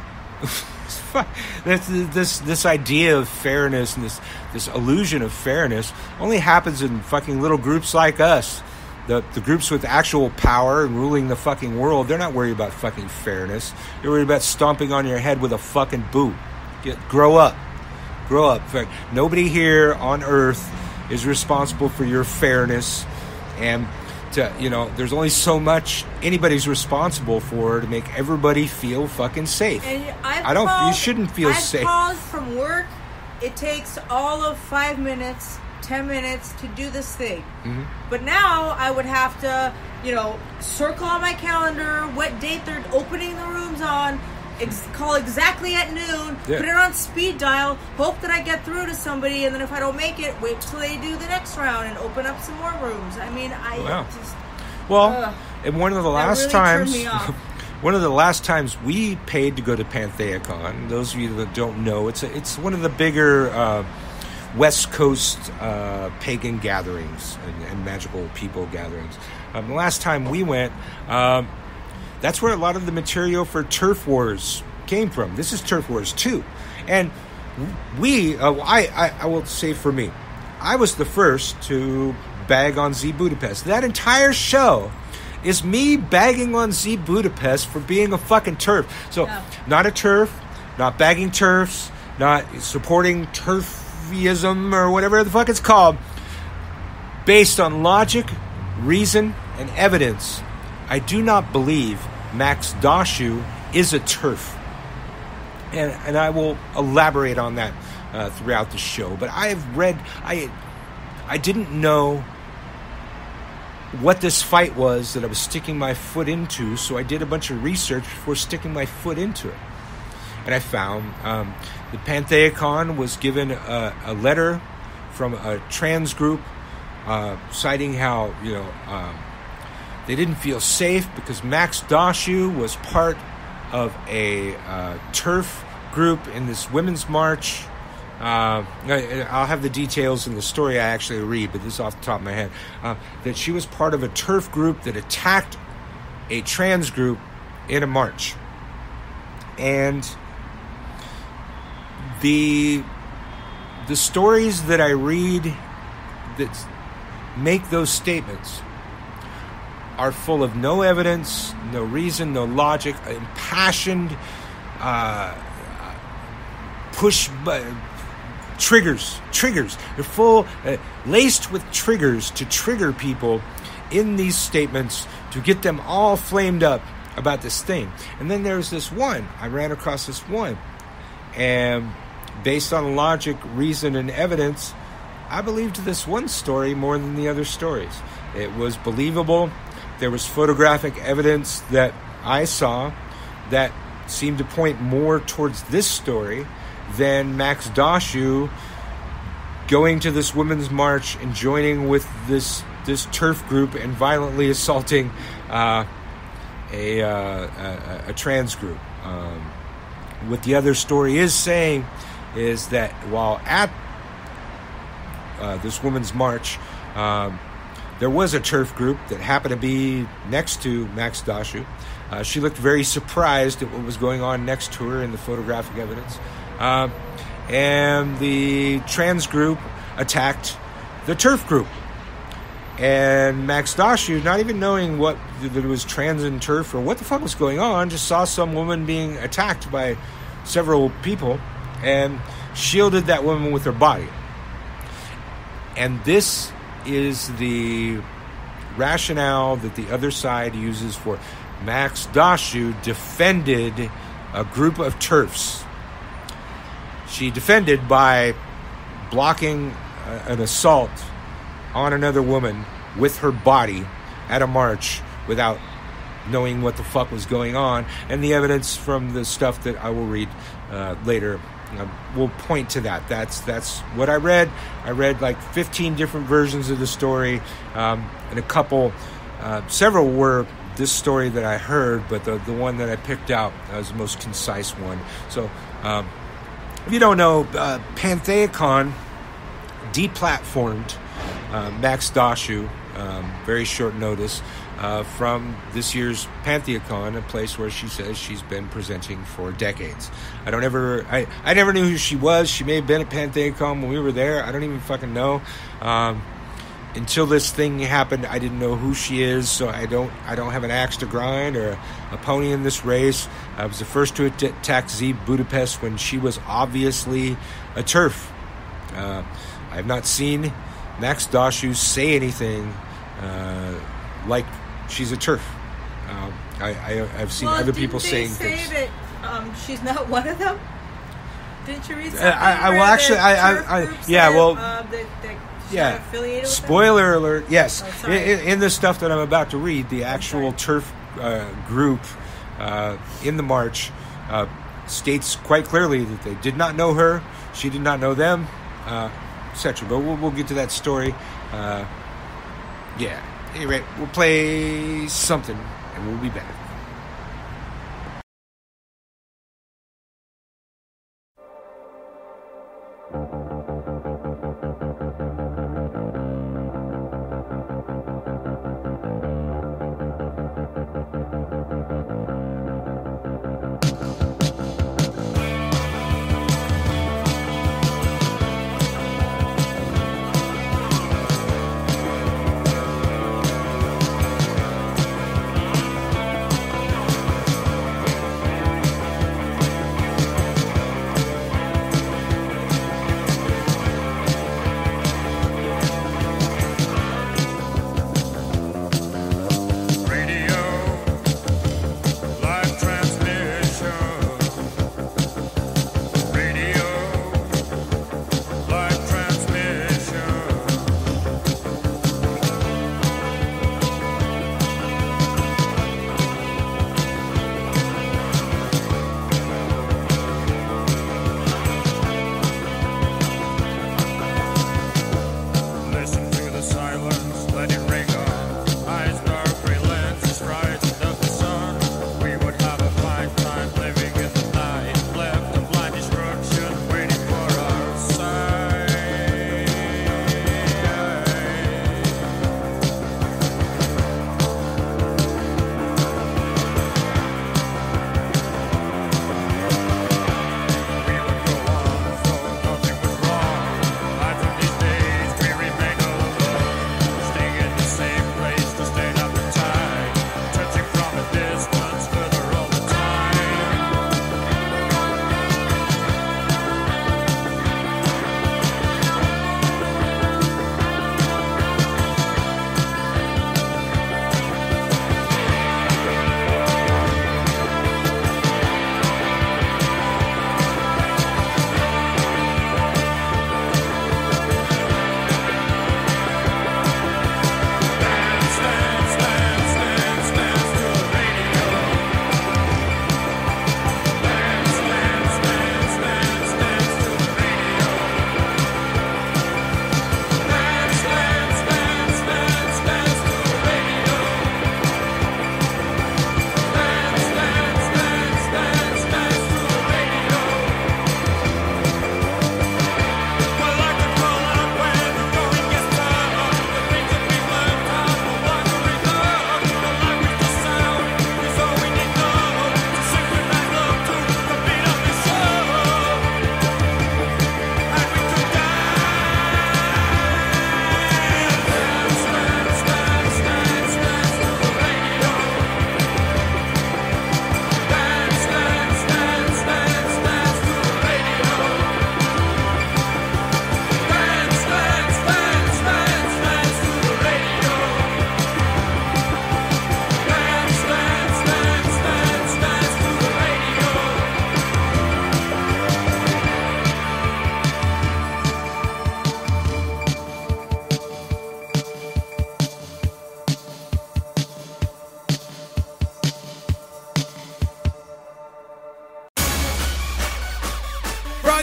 This idea of fairness and this illusion of fairness only happens in fucking little groups like us. The groups with actual power and ruling the fucking world, they're not worried about fucking fairness. They're worried about stomping on your head with a fucking boot. Grow up. Grow up. In fact, nobody here on Earth is responsible for your fairness, and there's only so much anybody's responsible for to make everybody feel fucking safe. And you shouldn't feel safe. I've called from work. It takes all of 5 minutes, 10 minutes to do this thing. Mm-hmm. But now I would have to, circle on my calendar what date they're opening the rooms on, call exactly at noon, put it on speed dial, hope that I get through to somebody, and then if I don't make it, wait till they do the next round and open up some more rooms. I mean, and one of the last times, one of the last times we paid to go to PantheaCon, those of you that don't know, it's one of the bigger West Coast pagan gatherings and magical people gatherings. The last time we went, that's where a lot of the material for TERF Wars came from. This is TERF Wars 2. And I will say for me, I was the first to bag on Z Budapest. That entire show is me bagging on Z Budapest for being a fucking TERF. So, not a TERF, not bagging TERFs, not supporting TERFism or whatever the fuck it's called. Based on logic, reason, and evidence, I do not believe Max Dashu is a TERF. And I will elaborate on that throughout the show. But I have read... I didn't know what this fight was that I was sticking my foot into, so I did a bunch of research before sticking my foot into it. And I found the PantheaCon was given a letter from a trans group citing how, they didn't feel safe because Max Dashu was part of a TERF group in this women's march. I'll have the details in the story I actually read, but this is off the top of my head. That she was part of a TERF group that attacked a trans group in a march. And the stories that I read that make those statements are full of no evidence, no reason, no logic, impassioned push triggers. They're full, laced with triggers to trigger people in these statements to get them all flamed up about this thing. And then there's this one. I ran across this one. And based on logic, reason, and evidence, I believed this one story more than the other stories. It was believable. There was photographic evidence that I saw that seemed to point more towards this story than Max Dashu going to this women's march and joining with this TERF group and violently assaulting a trans group. What the other story is saying is that while at this women's march, there was a TERF group that happened to be next to Max Dashu. She looked very surprised at what was going on next to her in the photographic evidence. And the trans group attacked the TERF group. And Max Dashu, not even knowing that it was trans and TERF or what the fuck was going on, just saw some woman being attacked by several people and shielded that woman with her body. And this is the rationale that the other side uses for Max Dashu defended a group of TERFs. She defended by blocking an assault on another woman with her body at a march without knowing what the fuck was going on. And the evidence from the stuff that I will read later will point to that. That's what I read. I read like 15 different versions of the story, and several were this story that I heard, but the one that I picked out was the most concise one. So if you don't know, Pantheacon deplatformed Max Dashu, very short notice, from this year's Pantheacon, a place where she says she's been presenting for decades. I never knew who she was. She may have been at Pantheacon when we were there. I don't even fucking know. Until this thing happened, I didn't know who she is, so I don't have an axe to grind or a pony in this race. I was the first to attack Z Budapest when she was obviously a TERF. I have not seen Max Dashu say anything like she's a TERF. I've seen other people saying things. Didn't they say that she's not one of them? Didn't you read something? Yeah. Affiliated with Spoiler alert. Yes. Oh, in the stuff that I'm about to read, the actual TERF group in the march states quite clearly that they did not know her, she did not know them, etc. But we'll get to that story. Yeah. Anyway, we'll play something and we'll be back.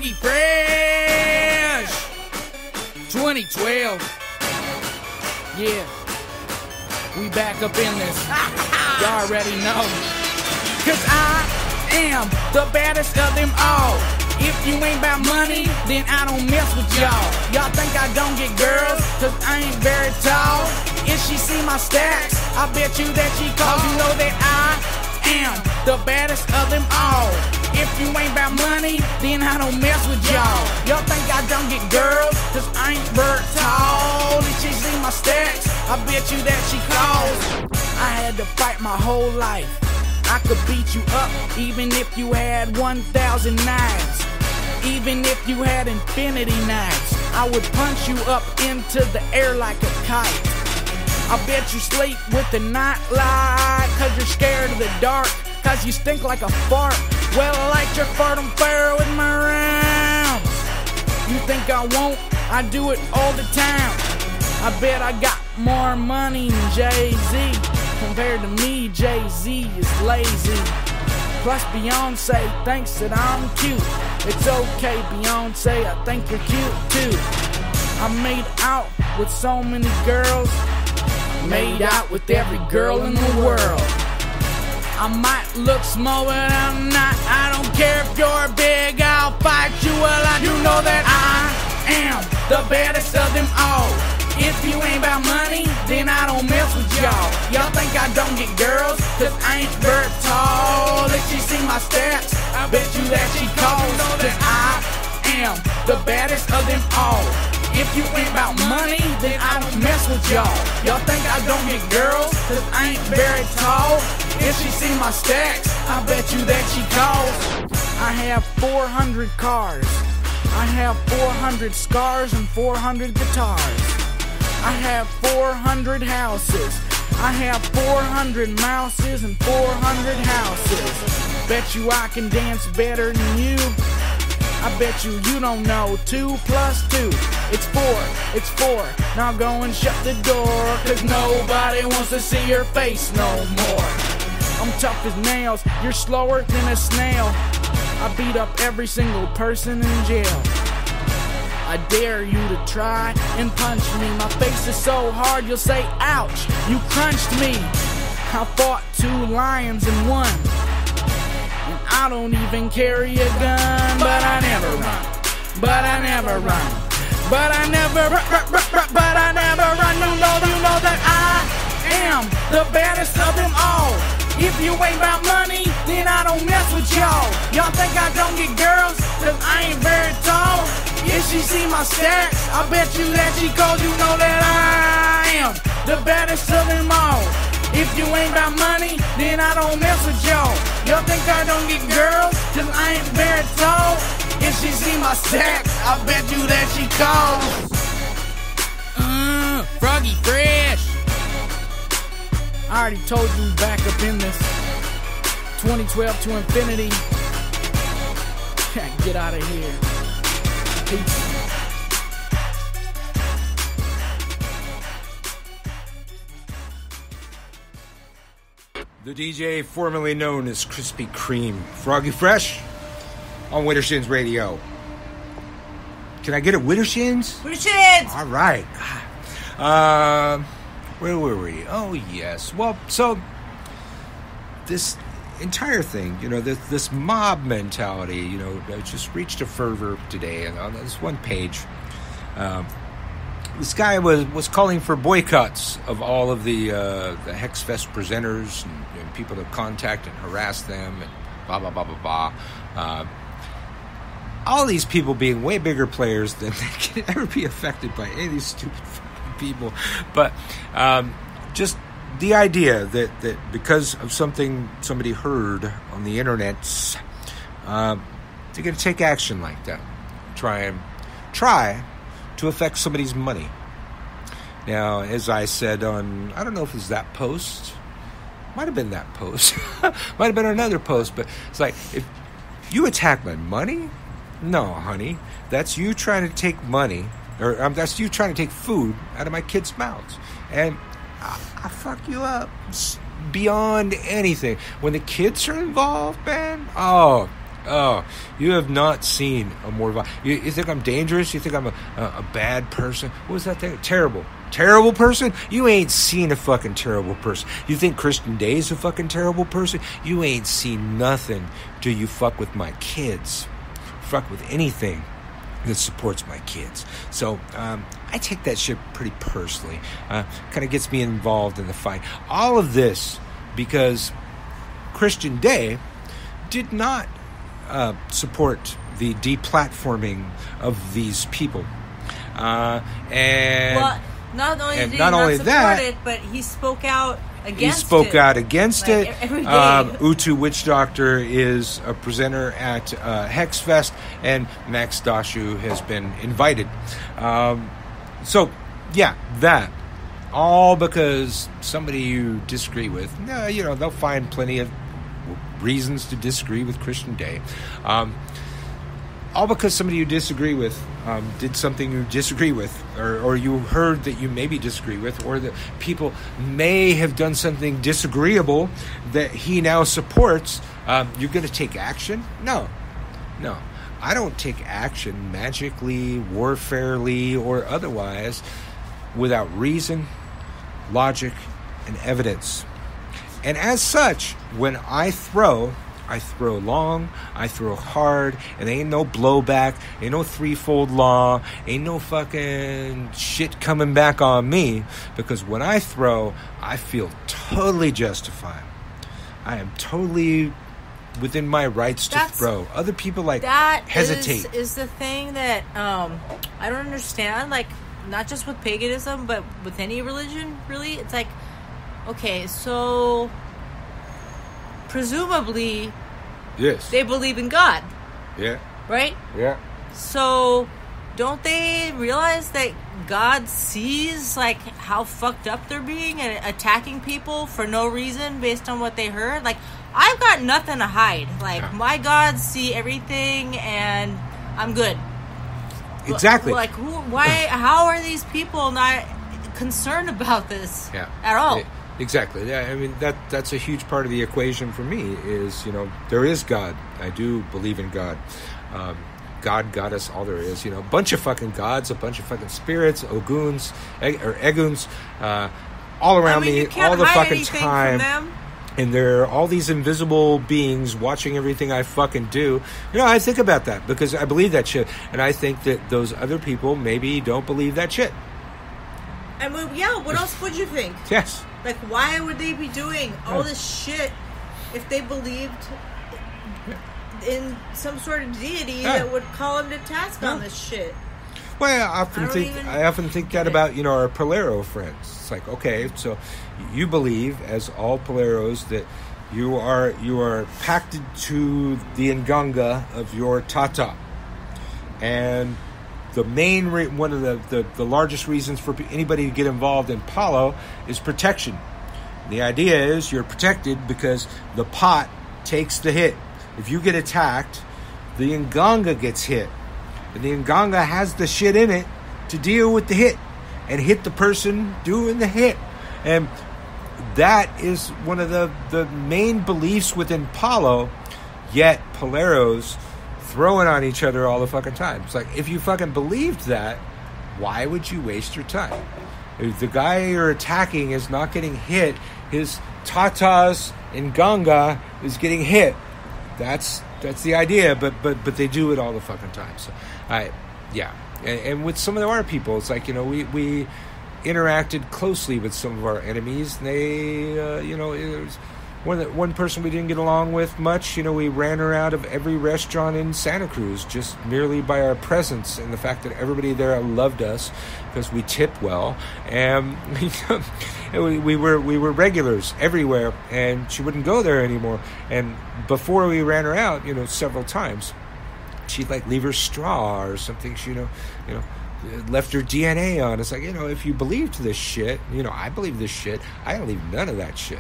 Froggy Fresh 2012. Yeah, we back up in this. Y'all already know. Cause I am the baddest of them all. If you ain't about money, then I don't mess with y'all. Y'all think I don't get girls, cause I ain't very tall. If she see my stacks, I bet you that she calls. You know that I am the baddest of them all. If you ain't about money, then I don't mess with y'all. Y'all think I don't get girls, cause I ain't very tall. If she see my stacks, I bet you that she calls. I had to fight my whole life. I could beat you up even if you had 1,000 knives. Even if you had infinity knives, I would punch you up into the air like a kite. I bet you sleep with the night light, cause you're scared of the dark, cause you stink like a fart. Well, I light your fart on fire with my rounds. You think I won't? I do it all the time. I bet I got more money than Jay-Z. Compared to me, Jay-Z is lazy. Plus Beyonce thinks that I'm cute. It's okay, Beyonce, I think you're cute too. I made out with so many girls. Made out with every girl in the world. I might look small, but I'm not. I don't care if you're big, I'll fight you. Well, I do know that I am the baddest of them all. If you ain't about money, then I don't mess with y'all. Y'all think I don't get girls, cause I ain't very tall. If she see my stats, I bet you that she calls. Cause I am the baddest of them all. If you ain't about money, then I don't mess with y'all. Y'all think I don't get girls, cause I ain't very tall. If she see my stacks, I bet you that she calls. I have 400 cars. I have 400 scars and 400 guitars. I have 400 houses. I have 400 mouses and 400 houses. Bet you I can dance better than you. I bet you don't know 2 plus 2. It's 4, it's 4. Now go and shut the door, cause nobody wants to see your face no more. I'm tough as nails, you're slower than a snail. I beat up every single person in jail. I dare you to try and punch me. My face is so hard you'll say, ouch, you crunched me. I fought 2 lions and 1. And I don't even carry a gun. But I never run. But I never run. But I never but I never run. You know that I am the baddest of them all. If you ain't about money, then I don't mess with y'all. Y'all think I don't get girls, cause I ain't very tall. If she see my stacks, I bet you that she calls. You know that I am the baddest of them all. If you ain't about money, then I don't mess with y'all. Y'all think I don't get girls, cause I ain't very tall. If she see my stacks, I bet you that she calls. Froggy Fresh. I already told you back up in this 2012 to infinity. Get out of here. Peace. The DJ formerly known as Krispy Kreme. Froggy Fresh on Widdershins Radio. Can I get it, Widdershins? Widdershins! All right. Where were we? Oh, yes. Well, so this entire thing, this mob mentality, just reached a fervor today. And on this one page, this guy was calling for boycotts of all of the Hexfest presenters and people to contact and harass them and blah, blah, blah, blah, blah. All these people being way bigger players than they can ever be affected by any of these stupid people. But just the idea that because of something somebody heard on the internet, they're going to take action like that. Try to affect somebody's money. Now, as I said on, I don't know if it was that post. Might have been that post. Might have been another post. But it's like, if you attack my money, no, honey. That's you trying to take money, or that's you trying to take food out of my kids' mouths. And I fuck you up beyond anything. When the kids are involved, man, Oh, you have not seen a more... You think I'm dangerous? You think I'm a bad person? What was that thing? Terrible person? You ain't seen a fucking terrible person. You think Christian Day's a fucking terrible person? You ain't seen nothing till you fuck with my kids. Fuck with anything that supports my kids. So I take that shit pretty personally. Kind of gets me involved in the fight. All of this because Christian Day did not support the deplatforming of these people. And well, not only did he not not only support that, it, but he spoke out against it. Like, every day. Utu Witch Doctor is a presenter at Hexfest, and Max Dashu has been invited. So, yeah, that. All because somebody you disagree with. You know, they'll find plenty of reasons to disagree with Christian Day. All because somebody you disagree with did something you disagree with, or you heard that you maybe disagree with, or that people may have done something disagreeable that he now supports. You're going to take action? No. I don't take action magically, warfarely, or otherwise without reason, logic, and evidence. And as such, when I throw long, I throw hard, and ain't no blowback, ain't no threefold law, ain't no fucking shit coming back on me, because when I throw, I feel totally justified. I am totally within my rights to throw. Other people hesitate. Is the thing that I don't understand, like, not just with paganism, but with any religion, really. It's like, okay, so presumably, yes, they believe in God. Yeah. Right? Yeah. So don't they realize that God sees, like, how fucked up they're being and attacking people for no reason based on what they heard? Like, I've got nothing to hide. Like, my gods see everything, and I'm good. Exactly. Like, how are these people not concerned about this at all? Exactly. Yeah, I mean, that's a huge part of the equation for me is, you know, there is God. I do believe in God. God got us all there is. You know, a bunch of fucking gods, a bunch of fucking spirits, Oguns, or Eguns, all around me all the fucking time. And there are all these invisible beings watching everything I fucking do. You know, I think about that because I believe that shit. And I think that those other people maybe don't believe that shit. I mean, yeah, what else would you think? Yes. Like, why would they be doing all this shit if they believed in some sort of deity that would call them to task on this shit? Well, I often think that about, you know, our Polero friends. It's like, okay, so you believe, as all Poleros, that you are pacted to the Nganga of your Tata, and the main one of the largest reasons for anybody to get involved in Palo is protection. The idea is you're protected because the pot takes the hit. If you get attacked, the Nganga gets hit. And the Nganga has the shit in it to deal with the hit and hit the person doing the hit. And that is one of the main beliefs within Palo, yet Poleros throwing on each other all the fucking time. It's like, if you fucking believed that, why would you waste your time? If the guy you're attacking is not getting hit, his Tatas in Nganga is getting hit. That's the idea, but they do it all the fucking time. So, and with some of our people, it's like, you know, we interacted closely with some of our enemies. And they, you know, it was one person we didn't get along with much. You know, we ran her out of every restaurant in Santa Cruz just merely by our presence and the fact that everybody there loved us because we tip well, and we were regulars everywhere, and she wouldn't go there anymore. And before we ran her out, you know, several times, she'd like leave her straw or something. She, you know, left her DNA on. It's like, you know, if you believed this shit, you know, I believe this shit. I don't leave none of that shit.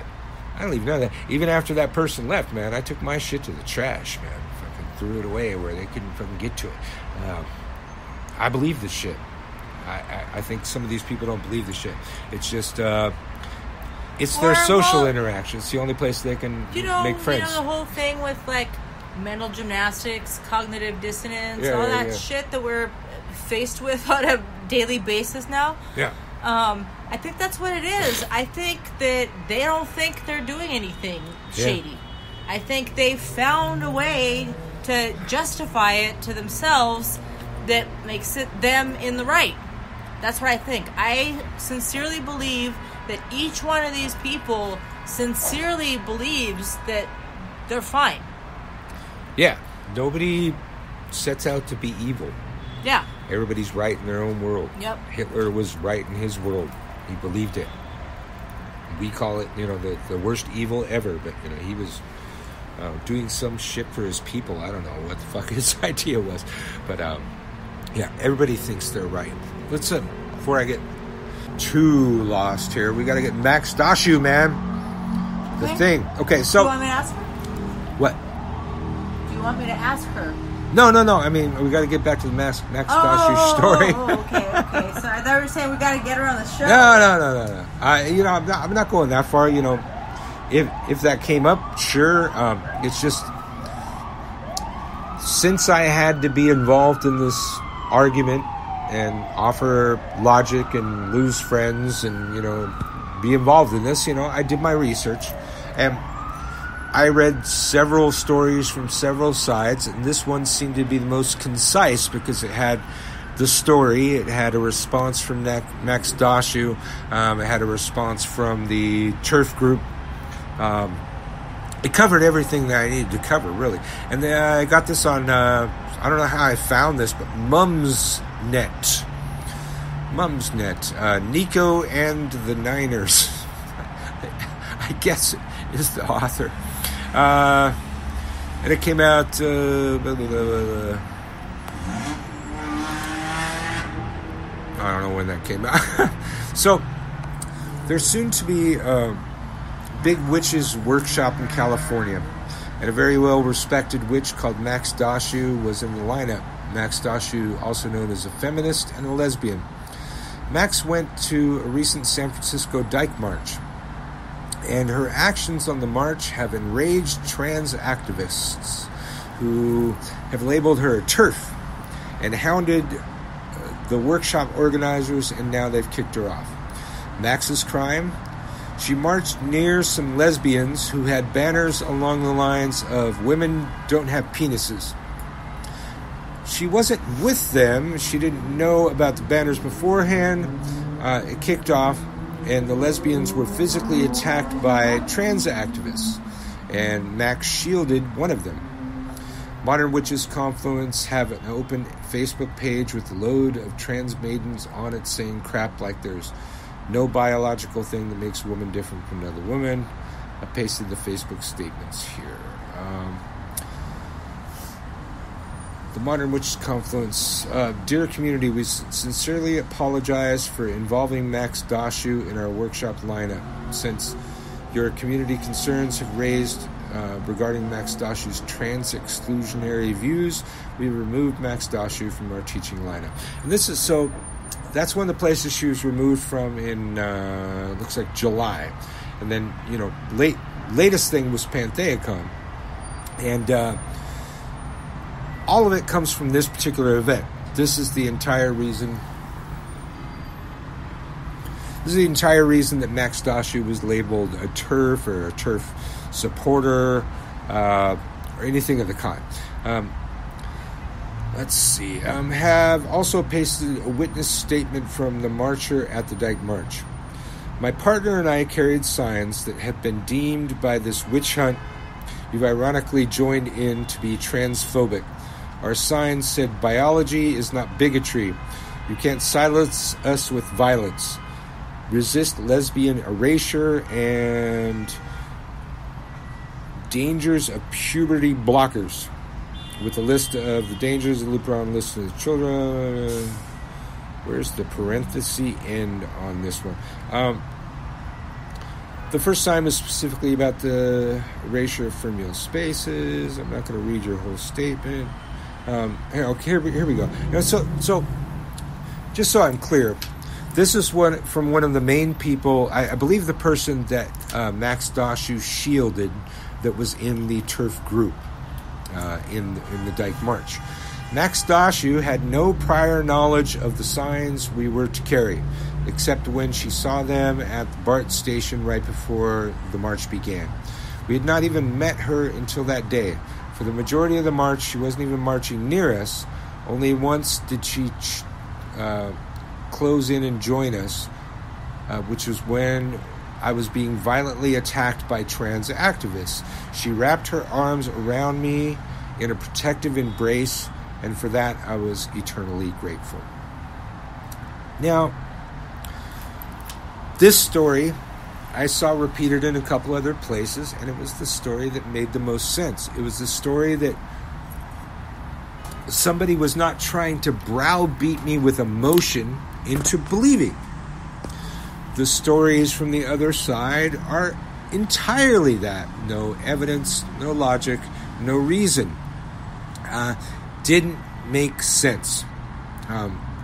I don't leave none of that. Even after that person left, man, I took my shit to the trash, man. Fucking threw it away where they couldn't fucking get to it. I believe this shit. I think some of these people don't believe this shit. It's just, it's their social interaction. It's the only place they can make friends. You know, the whole thing with, like, mental gymnastics, cognitive dissonance, Yeah, all yeah, that yeah. shit that we're faced with on a daily basis now. Yeah. I think that's what it is. I think that they don't think they're doing anything shady. I think they found a way to justify it to themselves that makes it them in the right. That's what I think. I sincerely believe that each one of these people sincerely believes that they're fine. Yeah. Nobody sets out to be evil. Yeah. Everybody's right in their own world. Yep. Hitler was right in his world. He believed it. We call it, the worst evil ever, but, he was doing some shit for his people. I don't know what the fuck his idea was. But, yeah, everybody thinks they're right. Let's, before I get too lost here, we got to get Max Dashu, man. The Okay. thing. Okay, Do so... you want me to ask her? What? Do you want me to ask her? No. I mean, we got to get back to the Max Dashu story. Okay. So I thought you were saying we got to get her on the show. No. I'm not going that far. If that came up, sure. It's just since I had to be involved in this argument and offer logic and lose friends and be involved in this, I did my research and I read several stories from several sides, and this one seemed to be the most concise because it had the story, it had a response from Max Dashu, it had a response from the TERF group. It covered everything that I needed to cover, really. And then I got this on, I don't know how I found this, but Mumsnet, Nico and the Niners, I guess is the author. And it came out I don't know when that came out. So there's soon to be a big witches workshop in California, and a very well respected witch called Max Dashu was in the lineup. Max Dashu, also known as a feminist and a lesbian. Max went to a recent San Francisco Dyke March, and her actions on the march have enraged trans activists who have labeled her a TERF and hounded the workshop organizers, and now they've kicked her off. Max's crime? She marched near some lesbians who had banners along the lines of "Women don't have penises." She wasn't with them. She didn't know about the banners beforehand. It kicked off, and the lesbians were physically attacked by trans activists, and Max shielded one of them. Modern Witches Confluence have an open Facebook page with a load of trans maidens on it saying crap like there's no biological thing that makes a woman different from another woman. I pasted the Facebook statements here. The Modern Witches Confluence. Dear community, we sincerely apologize for involving Max Dashu in our workshop lineup. Since your community concerns have raised regarding Max Dashu's trans exclusionary views, we removed Max Dashu from our teaching lineup. And this is so... That's one of the places she was removed from in, looks like July. And then, latest thing was Pantheacon. And all of it comes from this particular event. This is the entire reason that Max Dashu was labeled a TERF or a TERF supporter or anything of the kind. Let's see. Have also pasted a witness statement from the marcher at the Dyke March. My partner and I carried signs that have been deemed by this witch hunt you've ironically joined in to be transphobic. Our signs said, "Biology is not bigotry. You can't silence us with violence. Resist lesbian erasure and dangers of puberty blockers." With a list of the dangers of Lupron listed as children. Where's the parenthesis end on this one? The first sign was specifically about the erasure of fermial spaces. I'm not going to read your whole statement. Here we go. So, just so I'm clear, this is from one of the main people. I believe the person that Max Dashu shielded that was in the TERF group. in the Dyke March. Max Dashu had no prior knowledge of the signs we were to carry, except when she saw them at the BART station right before the march began. We had not even met her until that day. For the majority of the march, she wasn't even marching near us. Only once did she close in and join us, which was when I was being violently attacked by trans activists. She wrapped her arms around me in a protective embrace, and for that I was eternally grateful. Now, this story I saw repeated in a couple other places, and it was the story that made the most sense. It was the story that somebody was not trying to browbeat me with emotion into believing. The stories from the other side are entirely that. No evidence, no logic, no reason. Didn't make sense.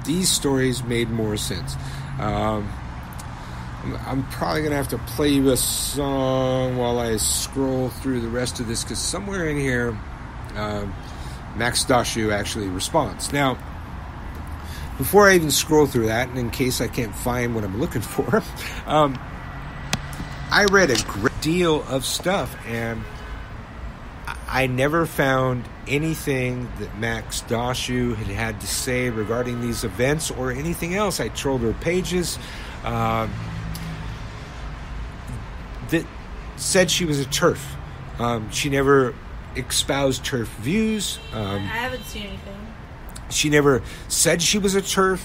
These stories made more sense. I'm probably going to have to play you a song while I scroll through the rest of this, because somewhere in here, Max Dashu actually responds. Now, before I even scroll through that, and in case I can't find what I'm looking for, I read a great deal of stuff, and I never found anything that Max Dashu had to say regarding these events or anything else. I trolled her pages that said she was a TERF. She never espoused TERF views. I haven't seen anything. She never said she was a TERF.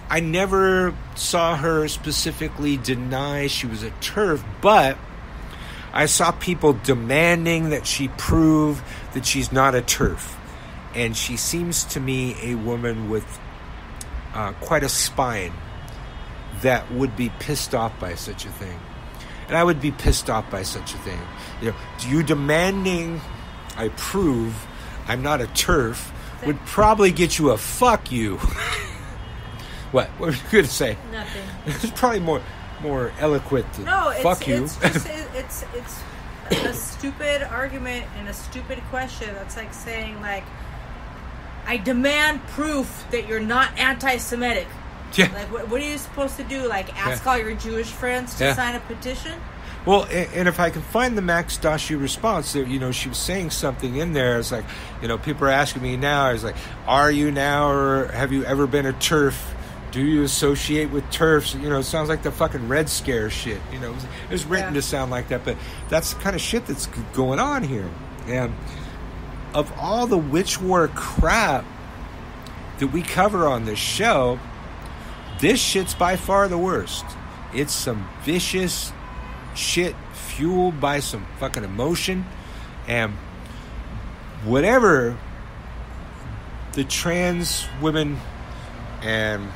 I never saw her specifically deny she was a TERF, but I saw people demanding that she prove that she's not a TERF. And she seems to me a woman with quite a spine that would be pissed off by such a thing. And I would be pissed off by such a thing. You know, you demanding I prove I'm not a TERF would probably get you a fuck you. What were you going to say? Nothing. It's probably more eloquent than fuck you. It's just, it's a stupid argument and a stupid question. That's like saying, like, I demand proof that you're not anti-Semitic. Yeah. Like, what are you supposed to do? Like, ask all your Jewish friends to sign a petition? Well, and if I can find the Max Dashu response, you know, she was saying something in there. It's like, you know, people are asking me now, it's like, are you now, or have you ever been a TERF? Do you associate with TERFs? You know, it sounds like the fucking Red Scare shit. You know, it was written to sound like that, but that's the kind of shit that's going on here. And of all the witch war crap that we cover on this show, this shit's by far the worst. It's some vicious shit fueled by some fucking emotion, and whatever the trans women and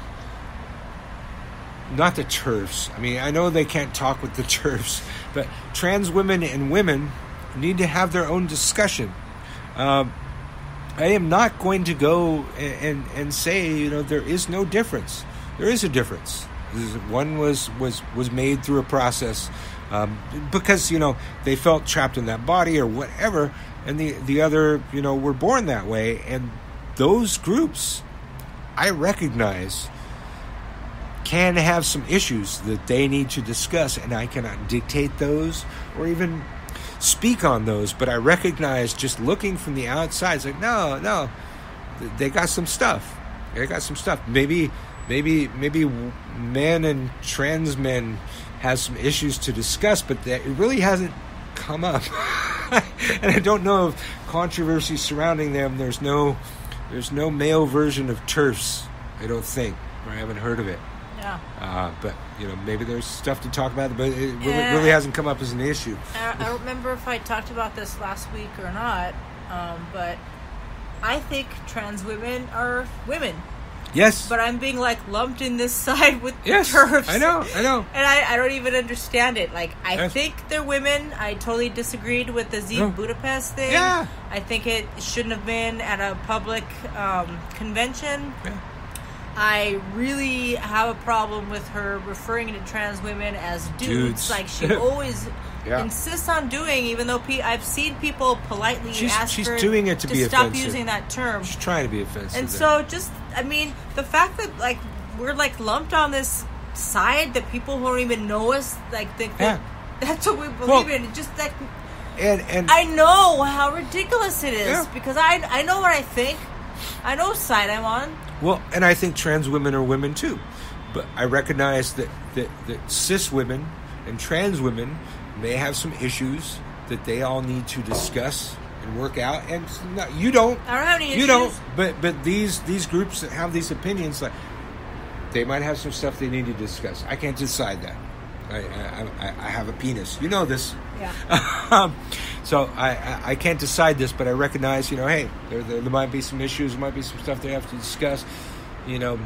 not the TERFs. I mean, I know they can't talk with the TERFs, but trans women and women need to have their own discussion. I am not going to go and say, you know, there is no difference. There is a difference. One was made through a process because, you know, they felt trapped in that body or whatever, and the other, you know, were born that way. And those groups, I recognize, can have some issues that they need to discuss, and I cannot dictate those or even speak on those, but I recognize, just looking from the outside, it's like, no, they got some stuff. Maybe men and trans men has some issues to discuss, but it really hasn't come up. And I don't know of controversy surrounding them. There's no male version of TERFs, I don't think, or I haven't heard of it. Yeah. But, you know, maybe there's stuff to talk about, but it really hasn't come up as an issue. I don't remember if I talked about this last week or not, but I think trans women are women. Yes. But I'm being, like, lumped in this side with the TERFs. I know. And I don't even understand it. Like, I think they're women. I totally disagreed with the Zeeb Budapest thing. Yeah. I think it shouldn't have been at a public convention. Yeah. I really have a problem with her referring to trans women as dudes. Like, she always insists on doing, even though I've seen people politely ask she's her doing it to be stop offensive. using that term. She's trying to be offensive. And so the fact that like we're like lumped on this side that people who don't even know us like think that that's what we believe in. Just like, and I know how ridiculous it is because I know what I think. I know what side I'm on. Well, and I think trans women are women too, but I recognize that cis women and trans women may have some issues that they all need to discuss and work out. And you don't. I don't have any issues. You don't. But these groups that have these opinions, like they might have some stuff they need to discuss. I can't decide that. I have a penis. You know this. Yeah. So I can't decide this, but I recognize, hey, there might be some issues, there might be some stuff they have to discuss.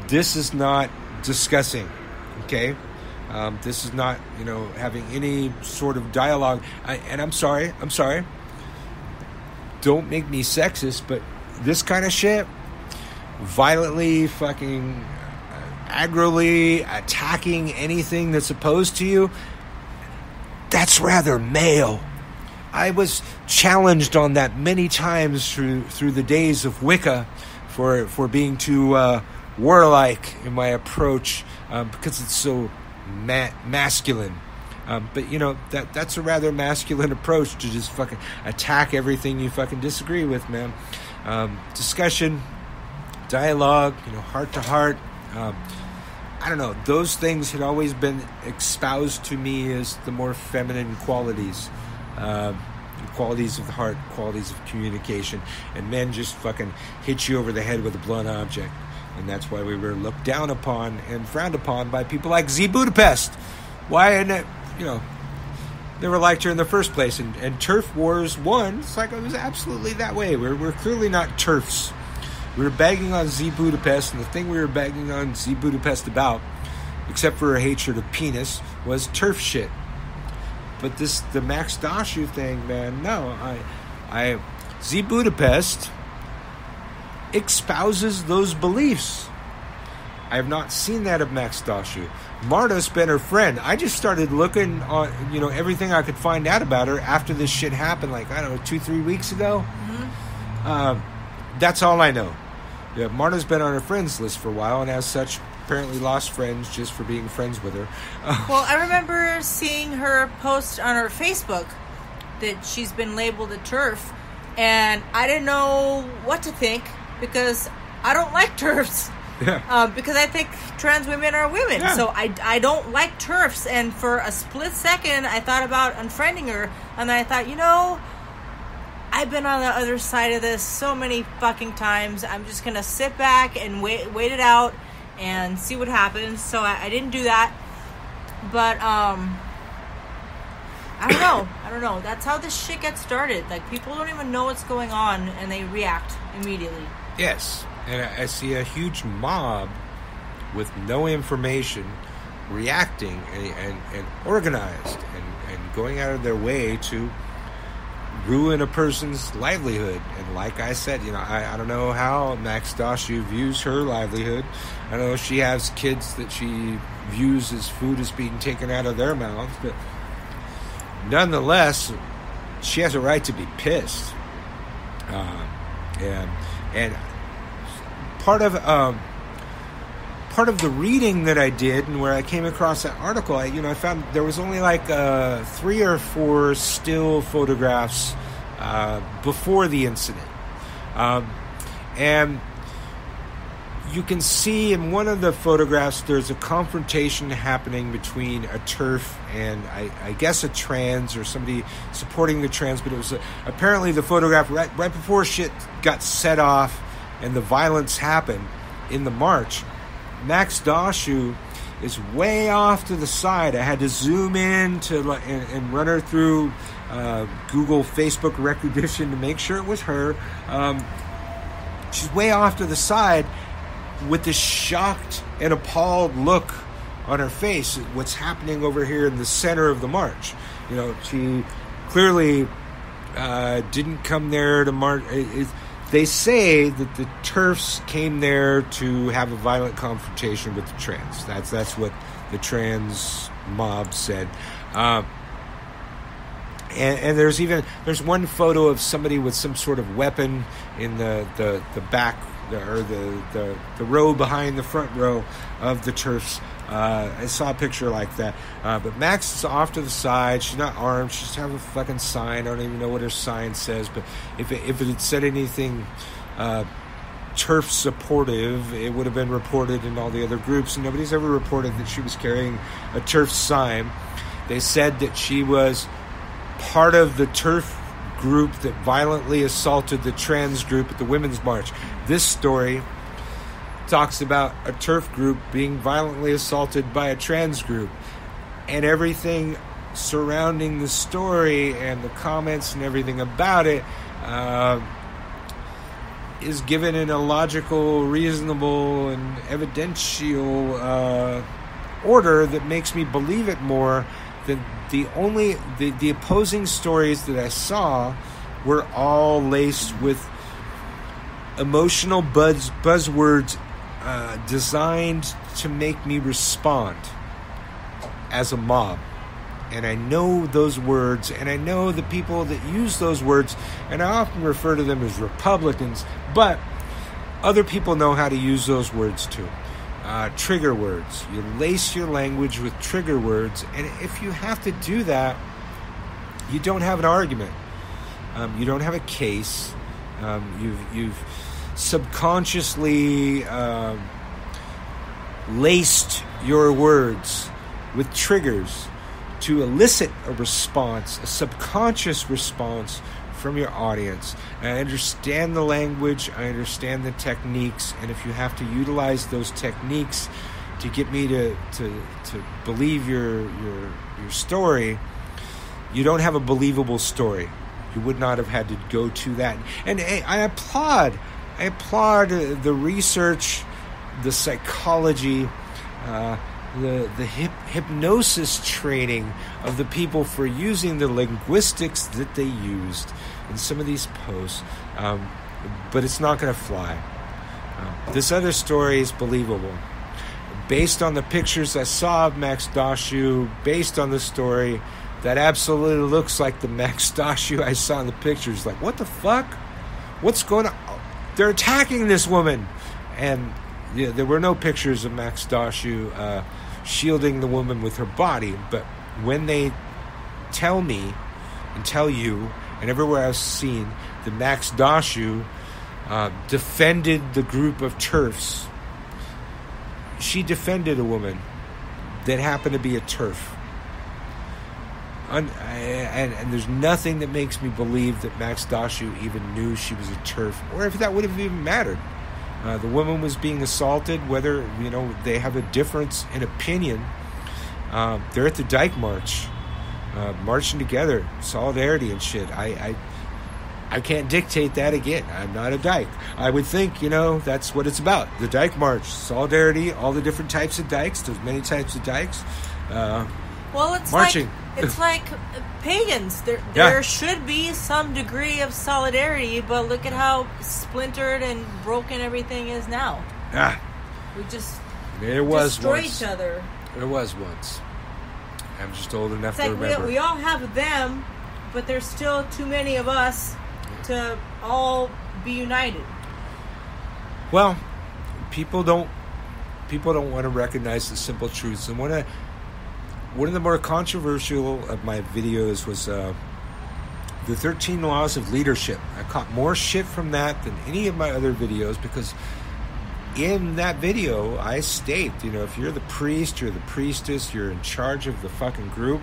This is not discussing, okay? This is not, having any sort of dialogue. And I'm sorry. Don't make me sexist, but this kind of shit, violently fucking aggressively attacking anything that's opposed to you, that's rather male. I was challenged on that many times through the days of Wicca for being too warlike in my approach because it's so masculine. But that's a rather masculine approach to just fucking attack everything you fucking disagree with, man. Discussion, dialogue, heart to heart. I don't know. Those things had always been espoused to me as the more feminine qualities. Qualities of the heart, qualities of communication. And men just fucking hit you over the head with a blunt object. And that's why we were looked down upon and frowned upon by people like Z Budapest. Why? And, never liked her in the first place. And TERF Wars 1, it's like it was absolutely that way. We're clearly not TERFs. We were bagging on Z Budapest, and the thing we were bagging on Z Budapest about, except for her hatred of penis, was TERF shit. But the Max Dashu thing, man, no. Z Budapest espouses those beliefs. I have not seen that of Max Dashu. Marta's been her friend. I just started looking on, everything I could find out about her after this shit happened, 2-3 weeks ago. Mm-hmm. That's all I know. Yeah, Marta's been on her friends list for a while, and as such, apparently lost friends just for being friends with her. Well, I remember seeing her post on her Facebook that she's been labeled a TERF, and I didn't know what to think because I don't like TERFs. Yeah. Because I think trans women are women. Yeah. So I don't like TERFs, and for a split second I thought about unfriending her, and then I thought, I've been on the other side of this so many fucking times. I'm just going to sit back and wait it out and see what happens. So I didn't do that. But, I don't know. That's how this shit gets started. Like, people don't even know what's going on, and they react immediately. Yes. And I see a huge mob with no information reacting and organized and going out of their way to ruin a person's livelihood. And like I said, I don't know how Max Dashu views her livelihood. I don't know if she has kids that she views as food is being taken out of their mouths, but nonetheless, she has a right to be pissed. And part of the reading that I did, and where I came across that article, I found there was only 3 or 4 still photographs before the incident, and you can see in one of the photographs there's a confrontation happening between a TERF and I guess a trans or somebody supporting the trans, but it was apparently the photograph right before shit got set off and the violence happened in the march. Max Dashu is way off to the side. I had to zoom in and run her through Google Facebook recognition to make sure it was her. She's way off to the side with this shocked and appalled look on her face at what's happening over here in the center of the march. She clearly didn't come there to march. They say that the TERFs came there to have a violent confrontation with the trans. That's what the trans mob said. And there's one photo of somebody with some sort of weapon in the back, or the row behind the front row of the TERFs. I saw a picture like that. But Max is off to the side. She's not armed. She just has a fucking sign. I don't even know what her sign says. But if it had said anything TERF supportive, it would have been reported in all the other groups. And nobody's ever reported that she was carrying a TERF sign. They said that she was part of the TERF group that violently assaulted the trans group at the Women's March. This story talks about a TERF group being violently assaulted by a trans group, and everything surrounding the story and the comments and everything about it is given in a logical, reasonable, and evidential order that makes me believe it more than the opposing stories that I saw were all laced with emotional buzzwords designed to make me respond as a mob. And I know those words, and I know the people that use those words, and I often refer to them as Republicans, but other people know how to use those words too. Trigger words. You lace your language with trigger words, and if you have to do that, you don't have an argument. You don't have a case. You've subconsciously laced your words with triggers to elicit a response, a subconscious response from your audience. I understand the language, I understand the techniques, and if you have to utilize those techniques to get me to believe your story, you don't have a believable story. You would not have had to go to that. And I applaud the research, the psychology, the hypnosis training of the people for using the linguistics that they used in some of these posts, but it's not going to fly. This other story is believable. Based on the pictures I saw of Max Dashu, based on the story, that absolutely looks like the Max Dashu I saw in the pictures. Like, what the fuck? What's going on? They're attacking this woman. And yeah, there were no pictures of Max Dashu shielding the woman with her body. But when they tell me and tell you, and everywhere I've seen, that Max Dashu defended the group of TERFs. She defended a woman that happened to be a TERF. And there's nothing that makes me believe that Max Dashu even knew she was a TERF, or if that would have even mattered. The woman was being assaulted, whether, they have a difference in opinion. They're at the Dyke March, marching together, solidarity and shit. I can't dictate that again. I'm not a dyke. I would think, that's what it's about. The Dyke March, solidarity, all the different types of dykes. There's many types of dykes. Well, it's marching. It's like pagans. There should be some degree of solidarity, but look at how splintered and broken everything is now. We just destroy each other. There was once. I'm just old enough to remember. We all have them, but there's still too many of us to all be united. Well, people don't want to recognize the simple truths. And one of the more controversial of my videos was the 13 Laws of Leadership. I caught more shit from that than any of my other videos, because in that video I state, if you're the priest, you're the priestess, you're in charge of the fucking group,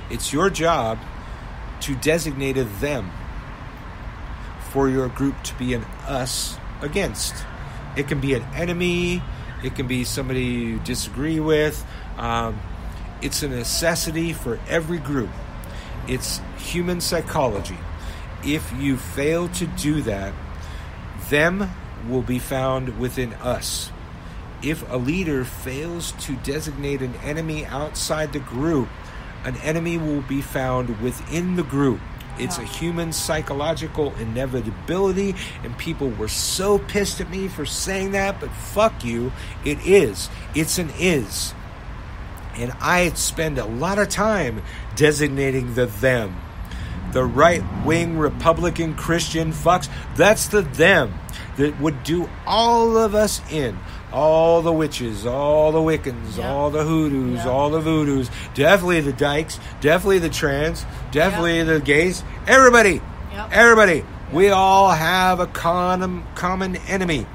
it's your job to designate a them for your group to be an us against. It can be an enemy, it can be somebody you disagree with. It's a necessity for every group. It's human psychology. If you fail to do that, them will be found within us. If a leader fails to designate an enemy outside the group, an enemy will be found within the group. It's a human psychological inevitability, and people were so pissed at me for saying that, but fuck you, it is. It's an is. And I spend a lot of time designating the them. the right-wing Republican Christian fucks. That's the them that would do all of us in. All the witches, all the Wiccans, all the hoodoos, all the voodoos. Definitely the dykes, definitely the trans, definitely the gays. Everybody, everybody. We all have a common enemy.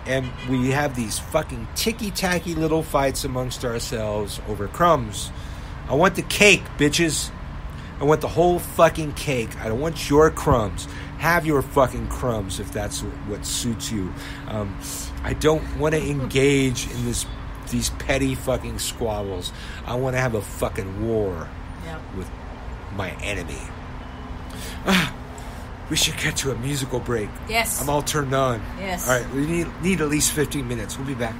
And we have these fucking ticky-tacky little fights amongst ourselves over crumbs. I want the cake, bitches. I want the whole fucking cake. I don't want your crumbs. Have your fucking crumbs if that's what suits you. I don't want to engage in these petty fucking squabbles. I want to have a fucking war with my enemy. We should get to a musical break. Yes. I'm all turned on. Yes. All right, we need at least 15 minutes. We'll be back.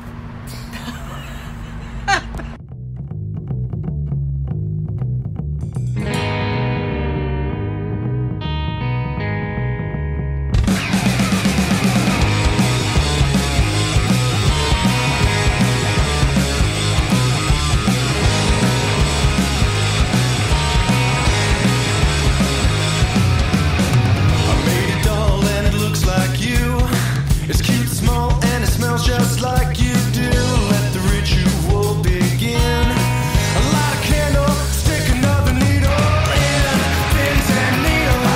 Just like you do, let the ritual begin. A light a candle, stick another needle in. Pins and needles,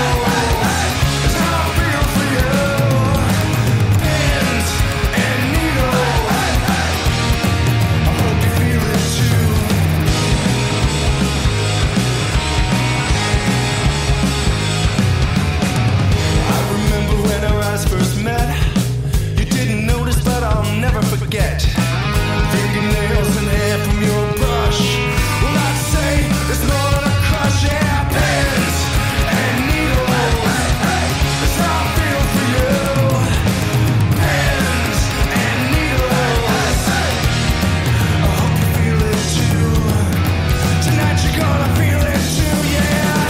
that's how I feel for you. Pins and needles, I hope you feel it too. I remember when our eyes first met. I'll never forget fingernails and hair from your brush. Well, I'd say it's more than a crush. Yeah, pins and needles, that's how I feel for you. Pins and needles, I hope you feel it too. Tonight you're gonna feel it too, yeah.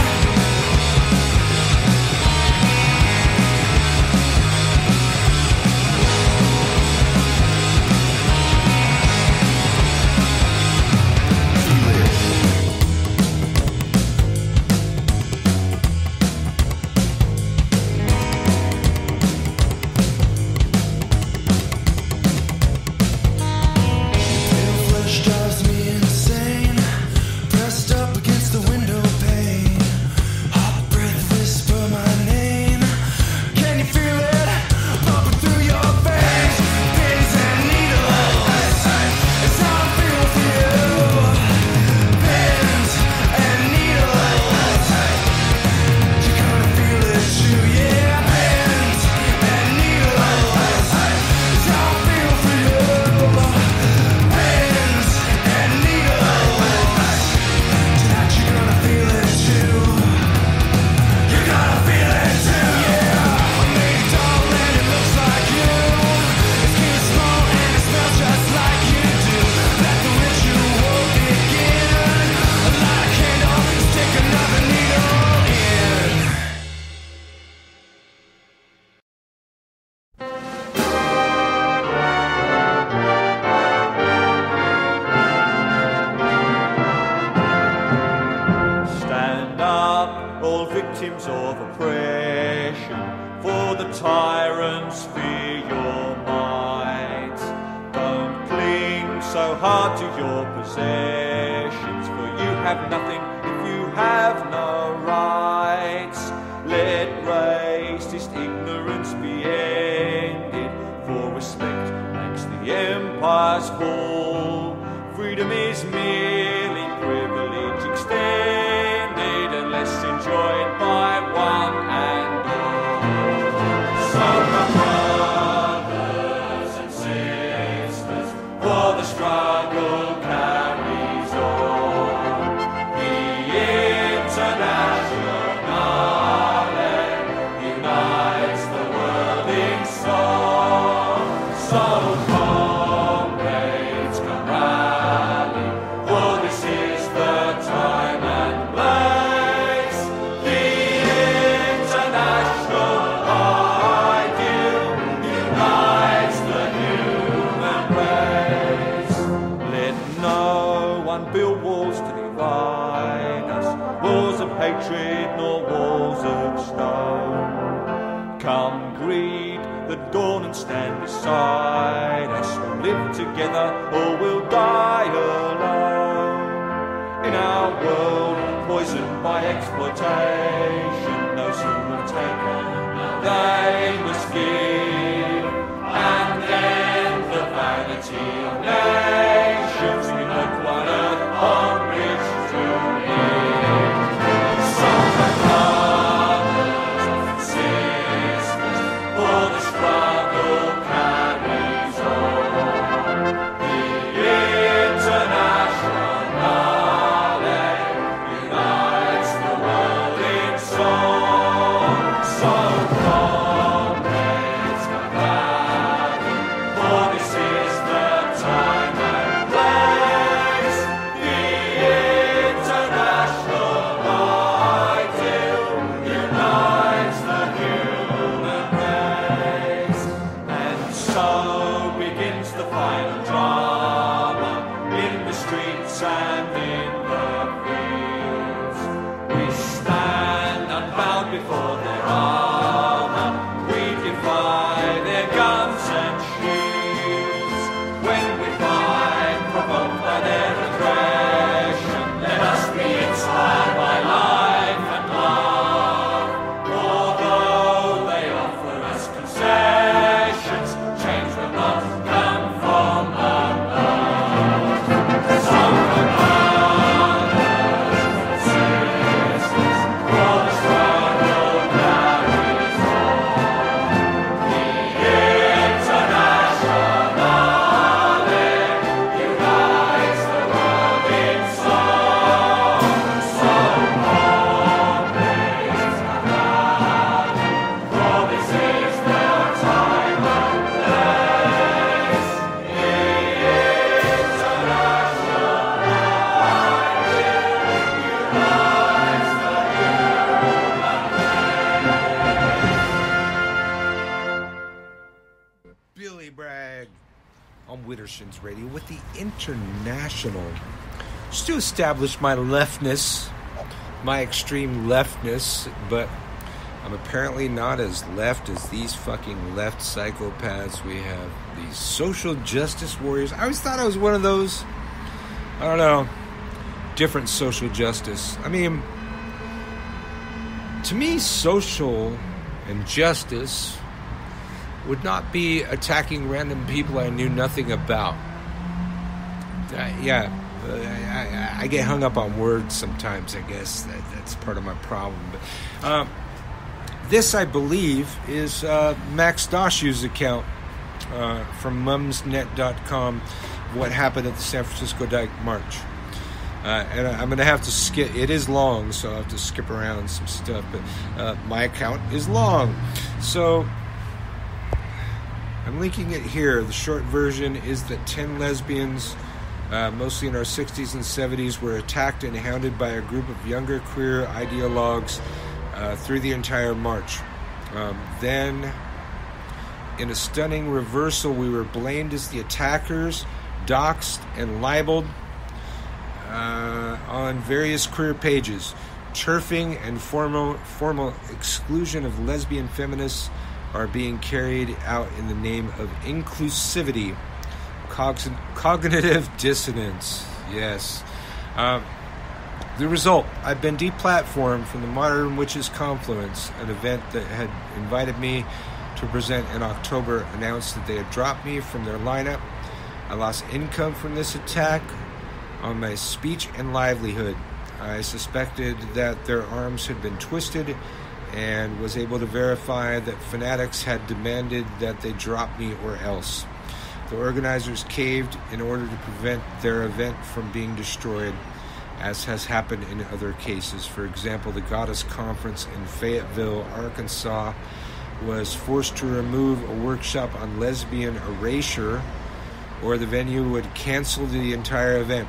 victims of oppression, for the tyrants fear your might. Don't cling so hard to your possessions, for you have nothing if you have no rights. Let racist ignorance be ended, for respect makes the empires fall. Freedom is merely privilege extended, unless enjoyed by one and all. So my brothers and sisters, for the struggle carries on. The international stone. Come greet the dawn and stand beside us. We'll live together or we'll die alone. In our world poisoned by exploitation, those who have taken, they must give. And then the vanity of nations, we look one earth on which to live. Some are brothers and sisters, for the struggle carries on. The internationale unites the world in song. So comrades, come back, for this is the time and place. The international ideal unites the human race. And so begins the final drama in the streets and in the fields. We stand unbound before their armor. We defy their guns and shields. When we find provoked by their aggression, let us be inspired by life and love. Although they offer us concessions, change will not come from above. Some are brothers and sisters, for the struggle carries on. The internationale unites the world in song. So comrades, come back, for this is the time and place. The international ideal unites the Billy Bragg on Widdershins Radio with the International. Just to establish my leftness, my extreme leftness, but I'm apparently not as left as these fucking left psychopaths. We have these social justice warriors. I always thought I was one of those. I don't know. Different social justice. I mean, to me, social and justice would not be attacking random people I knew nothing about. I get hung up on words sometimes, I guess. That's part of my problem. But this, I believe, is Max Dashu's account from mumsnet.com, what happened at the San Francisco Dyke March. And I'm going to have to skip. It is long, so I'll have to skip around some stuff. But my account is long. So I'm linking it here. The short version is that 10 lesbians, mostly in our 60s and 70s, were attacked and hounded by a group of younger queer ideologues through the entire march. Then, in a stunning reversal, we were blamed as the attackers, doxxed and libeled on various queer pages. TERFing and formal exclusion of lesbian feminists are being carried out in the name of inclusivity. Cognitive dissonance. Yes. The result, I've been deplatformed from the Modern Witches Confluence, an event that had invited me to present in October, announced that they had dropped me from their lineup. I lost income from this attack on my speech and livelihood. I suspected that their arms had been twisted and was able to verify that fanatics had demanded that they drop me or else. The organizers caved in order to prevent their event from being destroyed, as has happened in other cases. For example, the Goddess Conference in Fayetteville, Arkansas, was forced to remove a workshop on lesbian erasure, or the venue would cancel the entire event.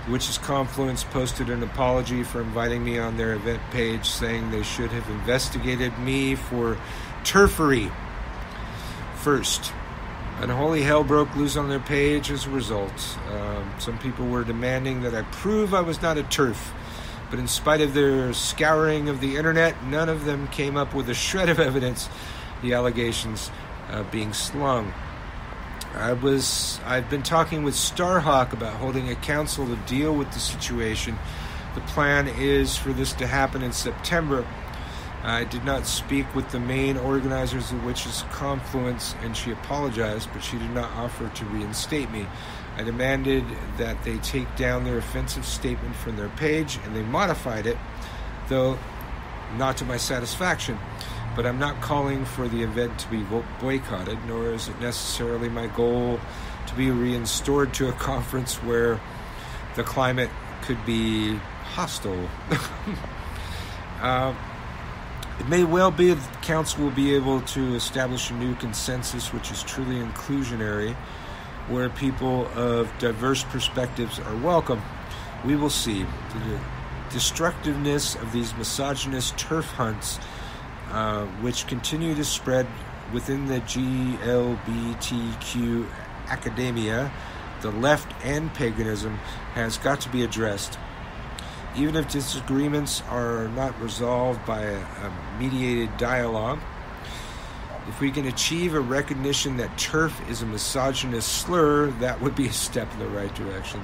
Witches Confluence posted an apology for inviting me on their event page, saying they should have investigated me for TERFery first. Unholy hell broke loose on their page as a result. Some people were demanding that I prove I was not a TERF. But in spite of their scouring of the internet, none of them came up with a shred of evidence the allegations being slung. I've been talking with Starhawk about holding a council to deal with the situation. The plan is for this to happen in September. I did not speak with the main organizers of Witches Confluence, and she apologized, but she did not offer to reinstate me. I demanded that they take down their offensive statement from their page, and they modified it, though not to my satisfaction. But I'm not calling for the event to be boycotted, nor is it necessarily my goal to be reinstored to a conference where the climate could be hostile. It may well be that the council will be able to establish a new consensus which is truly inclusionary, where people of diverse perspectives are welcome. We will see. The destructiveness of these misogynist TERF hunts, which continue to spread within the GLBTQ academia, the left, and paganism, has got to be addressed. Even if disagreements are not resolved by a mediated dialogue, if we can achieve a recognition that TERF is a misogynist slur, that would be a step in the right direction.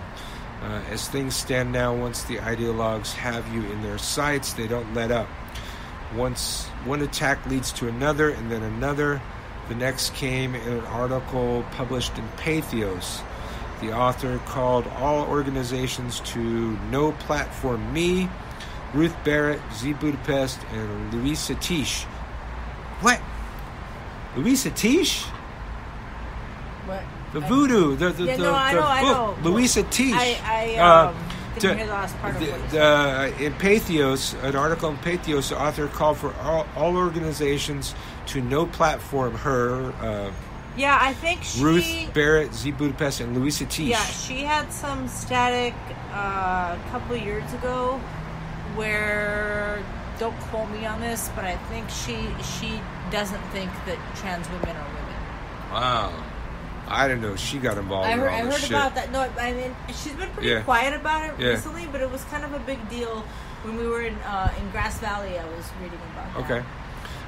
As things stand now, once the ideologues have you in their sights, they don't let up. Once one attack leads to another, and then another. The next came in an article published in Pathos. The author called all organizations to no platform me, Ruth Barrett, Z Budapest, and Louisa Tisch. What? Louisa Tisch? What? The voodoo, the I book. know. Louisa Tisch. I didn't hear the last part of what you said. In Pathos, an article in Pathos, the author called for all organizations to no platform her. Yeah, I think Ruth Barrett, Z Budapest, and Louisa Tisch. Yeah, she had some static a couple of years ago where, don't quote me on this, but I think she doesn't think that trans women are women. Wow. I don't know. She got involved in all this heard shit. about that. No, I mean, she's been pretty quiet about it recently, but it was kind of a big deal when we were in Grass Valley. I was reading about that. Okay.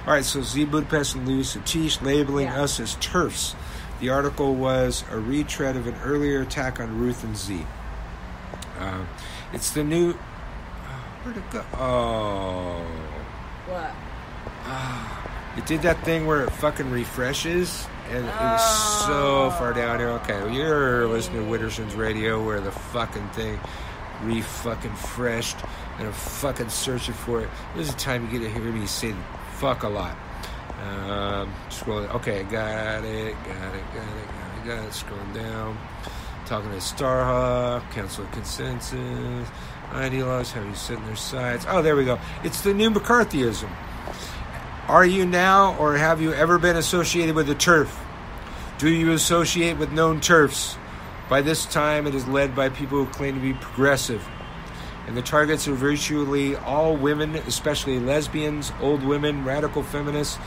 All right, so Z Budapest and Louisa Tisch labeling us as TERFs. The article was a retread of an earlier attack on Ruth and Z. It's the new... where'd it go? Oh. What? It did that thing where it fucking refreshes, and it was so far down here. Okay, well, you're listening to Witterson's Radio, where the fucking thing re-fucking-freshed, and I'm fucking searching for it. There's a time you get to hear me say fuck a lot. Scrolling. Okay, got it. Scrolling down. Talking to Starhawk, Council of Consensus, ideologues, have you sit in their sides. Oh, there we go. It's the new McCarthyism. Are you now, or have you ever been associated with a TERF? Do you associate with known TERFs? By this time, it is led by people who claim to be progressive. And the targets are virtually all women, especially lesbians, old women, radical feminists.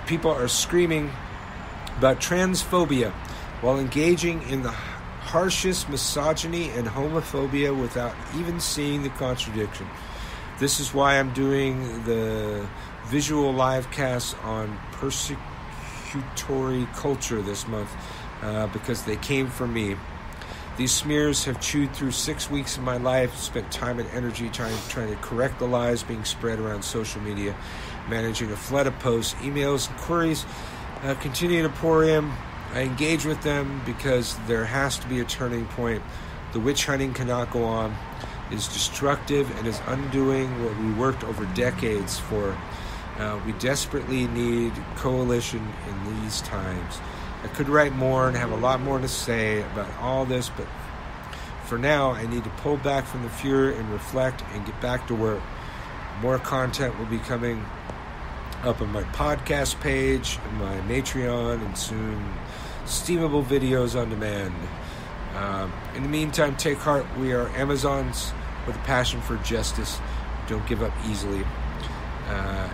People are screaming about transphobia while engaging in the harshest misogyny and homophobia without even seeing the contradiction. This is why I'm doing the visual live cast on persecutory culture this month, because they came from me. These smears have chewed through 6 weeks of my life, spent time and energy trying to correct the lies being spread around social media, managing a flood of posts, emails, and queries, continue to pour in. I engage with them because there has to be a turning point. The witch hunting cannot go on. It is destructive and is undoing what we worked over decades for. We desperately need coalition in these times. I could write more and have a lot more to say about all this, but for now, I need to pull back from the fury and reflect and get back to work. More content will be coming up on my podcast page, and my Patreon, and soon steamable videos on demand. In the meantime, take heart. We are Amazons with a passion for justice. Don't give up easily.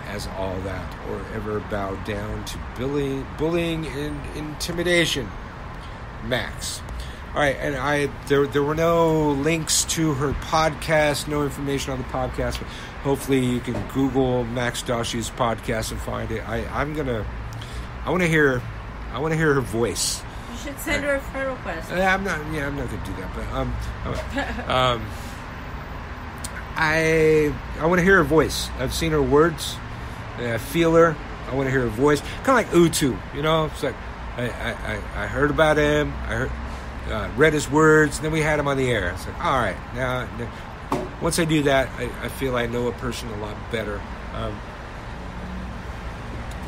As all that, or ever bow down to bullying and intimidation. Max. All right, and there were no links to her podcast, no information on the podcast. But hopefully, you can Google Max Dashu's podcast and find it. I want to hear her voice. You should send her a friend request. I'm not going to do that. But I want to hear her voice. I've seen her words. I feel her. I want to hear her voice. Kind of like Utu, you know. It's like I heard about him. I read his words. And then we had him on the air. It's like, all right, now once I do that, I feel I know a person a lot better.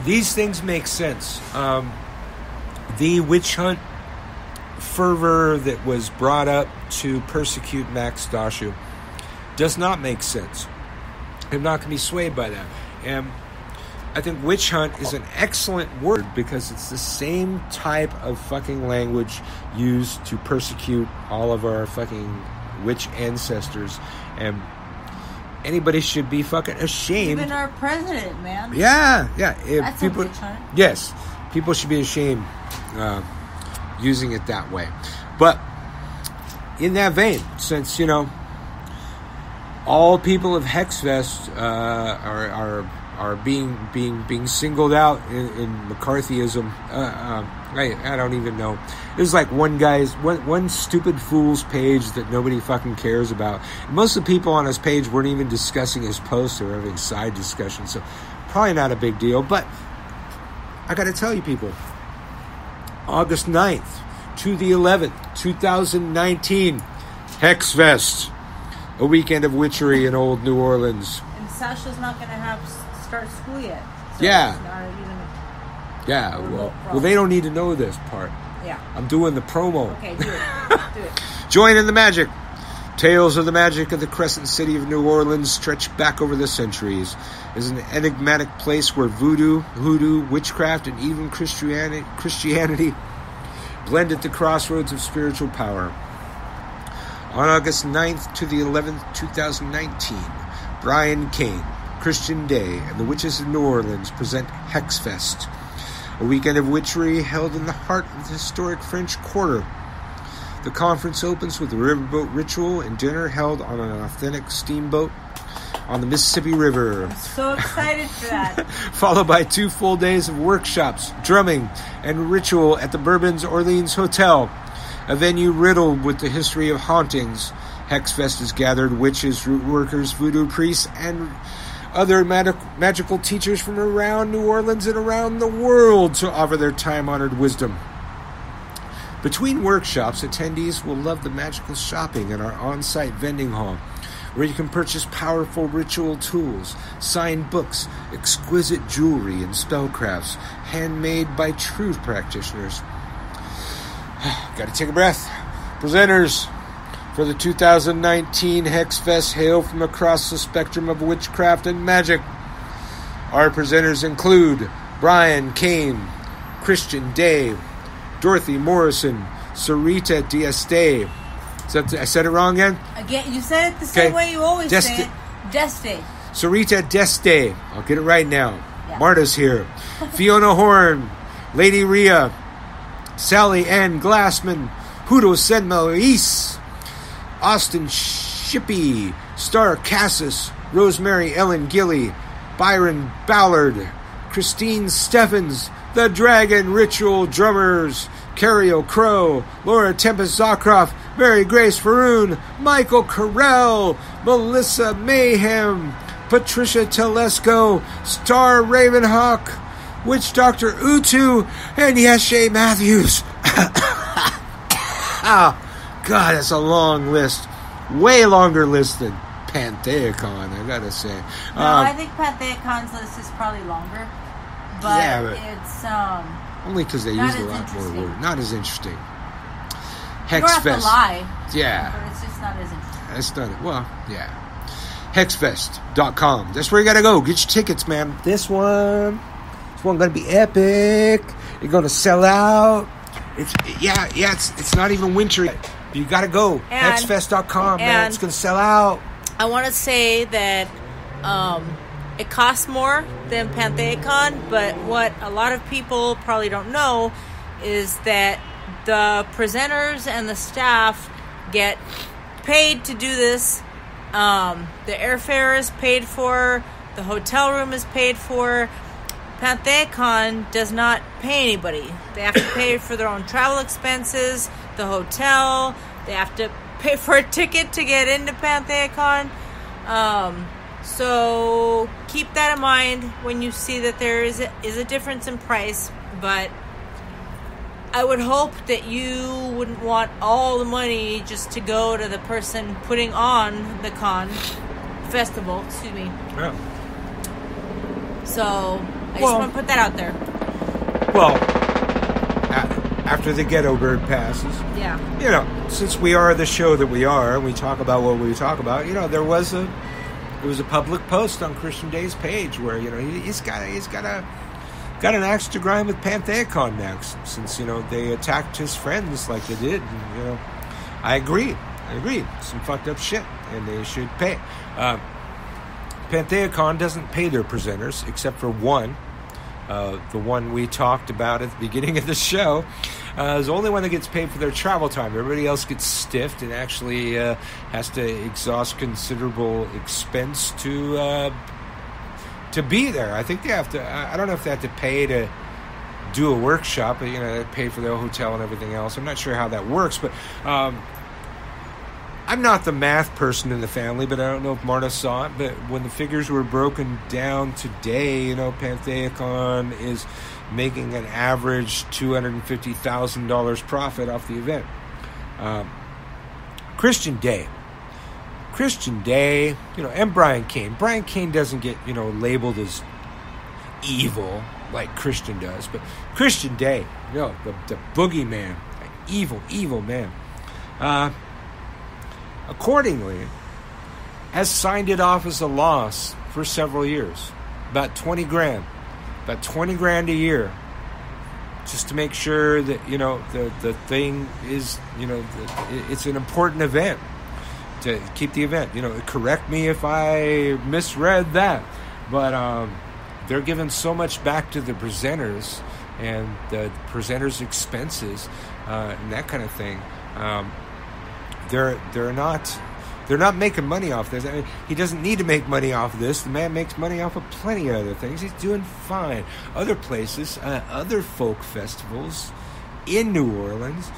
These things make sense. The witch hunt fervor that was brought up to persecute Max Dashu does not make sense. I'm not going to be swayed by that. And I think witch hunt is an excellent word because it's the same type of fucking language used to persecute all of our fucking witch ancestors. And anybody should be fucking ashamed. Even our president, man. Yeah. That's a witch hunt. Yes, people should be ashamed using it that way. But in that vein, since, you know, all people of Hexfest are being singled out in McCarthyism. I don't even know. There's like one stupid fool's page that nobody fucking cares about. Most of the people on his page weren't even discussing his post or having side discussions, so probably not a big deal. But I got to tell you, people, August 9th to the 11th, 2019, Hexfest, a weekend of witchery in old New Orleans. And Sasha's not going to start school yet. So Yeah. It's not even Yeah, well, they don't need to know this part. Yeah. I'm doing the promo. Okay, do it. Do it. Join in the magic. Tales of the magic of the Crescent City of New Orleans stretch back over the centuries. It is an enigmatic place where voodoo, hoodoo, witchcraft, and even Christianity blend at the crossroads of spiritual power. On August 9th to the 11th, 2019, Brian Kane, Christian Day, and the Witches of New Orleans present Hexfest, a weekend of witchery held in the heart of the historic French Quarter. The conference opens with a riverboat ritual and dinner held on an authentic steamboat on the Mississippi River. I'm so excited for that. Followed by 2 full days of workshops, drumming, and ritual at the Bourbon's Orleans Hotel, a venue riddled with the history of hauntings. Hexfest has gathered witches, root workers, voodoo priests, and other magical teachers from around New Orleans and around the world to offer their time-honored wisdom. Between workshops, attendees will love the magical shopping in our on-site vending hall, where you can purchase powerful ritual tools, signed books, exquisite jewelry, and spellcrafts, handmade by true practitioners. Gotta take a breath. Presenters for the 2019 Hexfest hail from across the spectrum of witchcraft and magic. Our presenters include Brian Kane, Christian Day, Dorothy Morrison, Sarita Dieste. I said it wrong again? Again, you said it the same way you always say it. Deste. Sarita Deste. I'll get it right now. Yeah. Marta's here. Fiona Horn, Lady Rhea, Sally Ann Glassman, Hudo Senmelis, Austin Shippey, Star Cassis, Rosemary Ellen Gilly, Byron Ballard, Christine Steffens, The Dragon Ritual Drummers, Carrie O'Crow, Laura Tempest Zocroft, Mary Grace Faroon, Michael Carell, Melissa Mayhem, Patricia Telesco, Star Ravenhawk, Witch Doctor Utu, and Yeshe Matthews. Oh, God, that's a long list. Way longer list than Pantheacon, I gotta say. No, I think Pantheacon's list is probably longer. But, Yeah, but it's only because they not use a as lot more interesting. words. Not as interesting. you don't have to Hexfest. lie. Yeah. But it's just not as interesting. That's not it. Well, yeah. Hexfest.com. That's where you gotta go. Get your tickets, man. This one gonna be epic. You're gonna sell out. It's not even winter yet. You gotta go. And- Hexfest.com, man. and- It's gonna sell out. I want to say that it costs more than Pantheacon, but what a lot of people probably don't know is that the presenters and the staff get paid to do this. The airfare is paid for. The hotel room is paid for. PantheaCon does not pay anybody. They have to pay for their own travel expenses, the hotel. They have to pay for a ticket to get into PantheaCon. So keep that in mind when you see that there is a difference in price. But I would hope that you wouldn't want all the money just to go to the person putting on the festival. Excuse me. Yeah. So I just want to put that out there. Well, after the ghetto bird passes, since we are the show that we are, and we talk about what we talk about, there was a public post on Christian Day's page where he's got an axe to grind with PantheaCon next, since they attacked his friends like they did. And, I agree, some fucked up shit, and they should pay. PantheaCon doesn't pay their presenters, except for one. The one we talked about at the beginning of the show is the only one that gets paid for their travel time. Everybody else gets stiffed and actually has to exhaust considerable expense to be there. I think they have to. I don't know if they have to pay to do a workshop, but they pay for their hotel and everything else. I'm not sure how that works, but I'm not the math person in the family, but I don't know if Marta saw it. But when the figures were broken down today, PantheaCon is making an average $250,000 profit off the event. Christian Day, and Brian Cain. Brian Cain doesn't get, labeled as evil like Christian does, but Christian Day, the boogeyman, evil man. Accordingly, has signed it off as a loss for several years. About 20 grand a year, just to make sure that, the thing is, it's an important event, to keep the event. Correct me if I misread that, but they're giving so much back to the presenters and the presenters' expenses and that kind of thing. They're not making money off this. I mean, he doesn't need to make money off of this. The man makes money off of plenty of other things. He's doing fine. Other places, other folk festivals in New Orleans,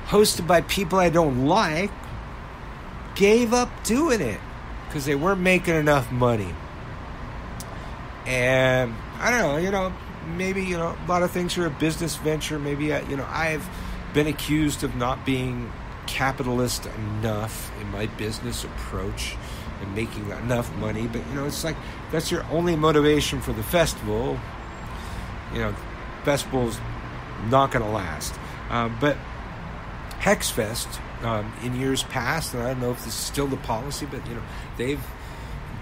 hosted by people I don't like, gave up doing it because they weren't making enough money. And I don't know, maybe, a lot of things are a business venture. Maybe, I've been accused of not being capitalist enough in my business approach and making enough money, but it's like that's your only motivation for the festival. Festival's not going to last. But Hexfest in years past, and I don't know if this is still the policy, but they've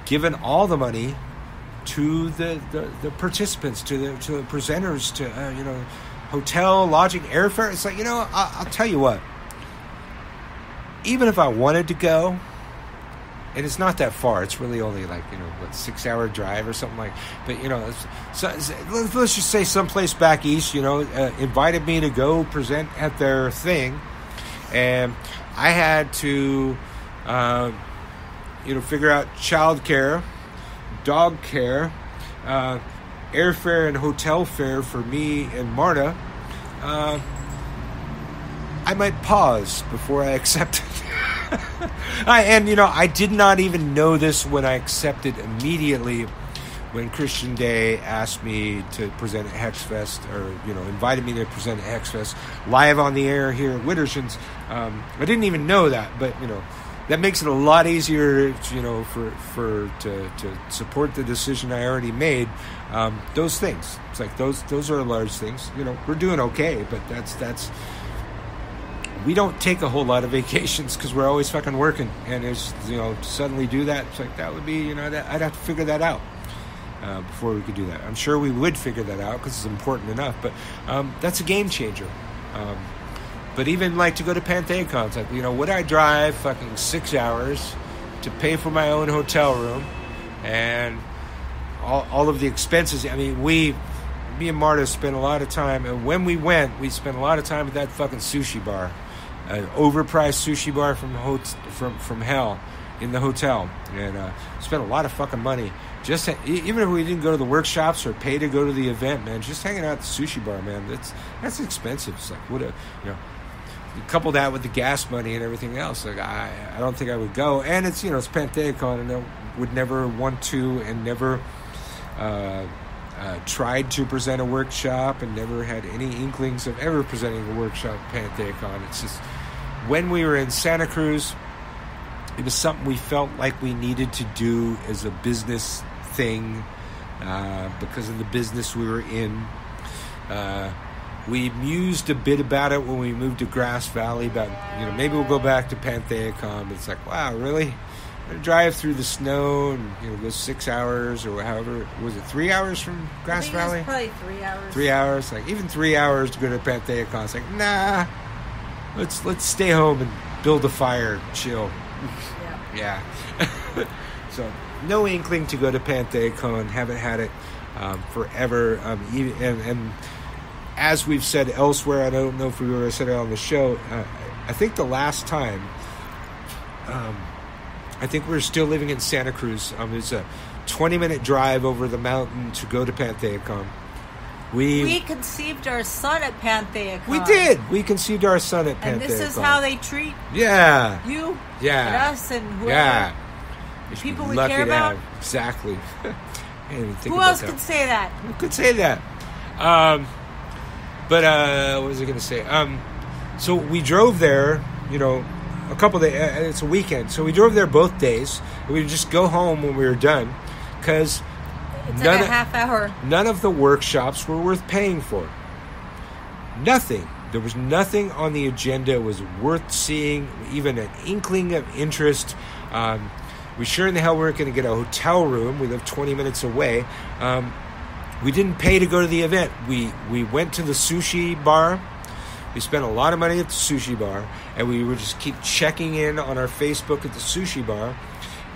given all the money to the participants, to the presenters, to hotel, lodging, airfare. It's like I'll tell you what. Even if I wanted to go, and it's not that far, it's really only like 6-hour drive or something like. But let's just say someplace back east, invited me to go present at their thing, and I had to, figure out childcare, dog care, airfare and hotel fare for me and Marta. I might pause before I accept it. I did not even know this when I accepted immediately when Christian Day asked me to present at Hexfest, or, invited me to present at Hexfest live on the air here at Witterson's. I didn't even know that, but, that makes it a lot easier, to support the decision I already made. Those things. It's like those are large things. We're doing okay, but that's we don't take a whole lot of vacations because we're always fucking working, and it's to suddenly do that, it's like that would be I'd have to figure that out before we could do that. I'm sure we would figure that out because it's important enough, but that's a game changer. But even like to go to PantheaCon, it's like would I drive fucking 6 hours to pay for my own hotel room and all of the expenses? I mean, me and Marta spent a lot of time, and when we went, we spent a lot of time at that fucking sushi bar, an overpriced sushi bar from hell in the hotel, and spent a lot of fucking money. Just even if we didn't go to the workshops or pay to go to the event, man, just hanging out at the sushi bar, man, that's expensive. It's like, what a, you couple that with the gas money and everything else, like I don't think I would go. And it's, it's Pantheacon, and I would never want to, and never tried to present a workshop, and never had any inklings of ever presenting a workshop at Pantheacon. It's just, when we were in Santa Cruz, it was something we felt like we needed to do as a business thing, because of the business we were in. We mused a bit about it when we moved to Grass Valley, about, maybe we'll go back to Pantheacon. But it's like, wow, really? Drive through the snow and, go 6 hours or however. Was it 3 hours from Grass Valley? It was probably 3 hours. 3 hours. Like, even 3 hours to go to Pantheacon. It's like, nah, let's stay home and build a fire, chill. Yeah. So, no inkling to go to Pantheacon. Haven't had it forever. And as we've said elsewhere, I don't know if we ever said it on the show, I think the last time, I think we're still living in Santa Cruz. It's a 20-minute drive over the mountain to go to Pantheacon. We conceived our son at Pantheacon. We did. We conceived our son at Pantheacon. And this is how they treat you, and us, and whoever. People we care about. Exactly. Who else could say that? Who could say that? But what was I going to say? So we drove there, a couple days. It's a weekend, so we drove there both days. And we would just go home when we were done, because it's like a half hour. None of the workshops were worth paying for. Nothing. There was nothing on the agenda was worth seeing, even an inkling of interest. We sure in the hell weren't going to get a hotel room. We lived 20 minutes away. We didn't pay to go to the event. We went to the sushi bar. We spent a lot of money at the sushi bar, and we would just keep checking in on our Facebook at the sushi bar.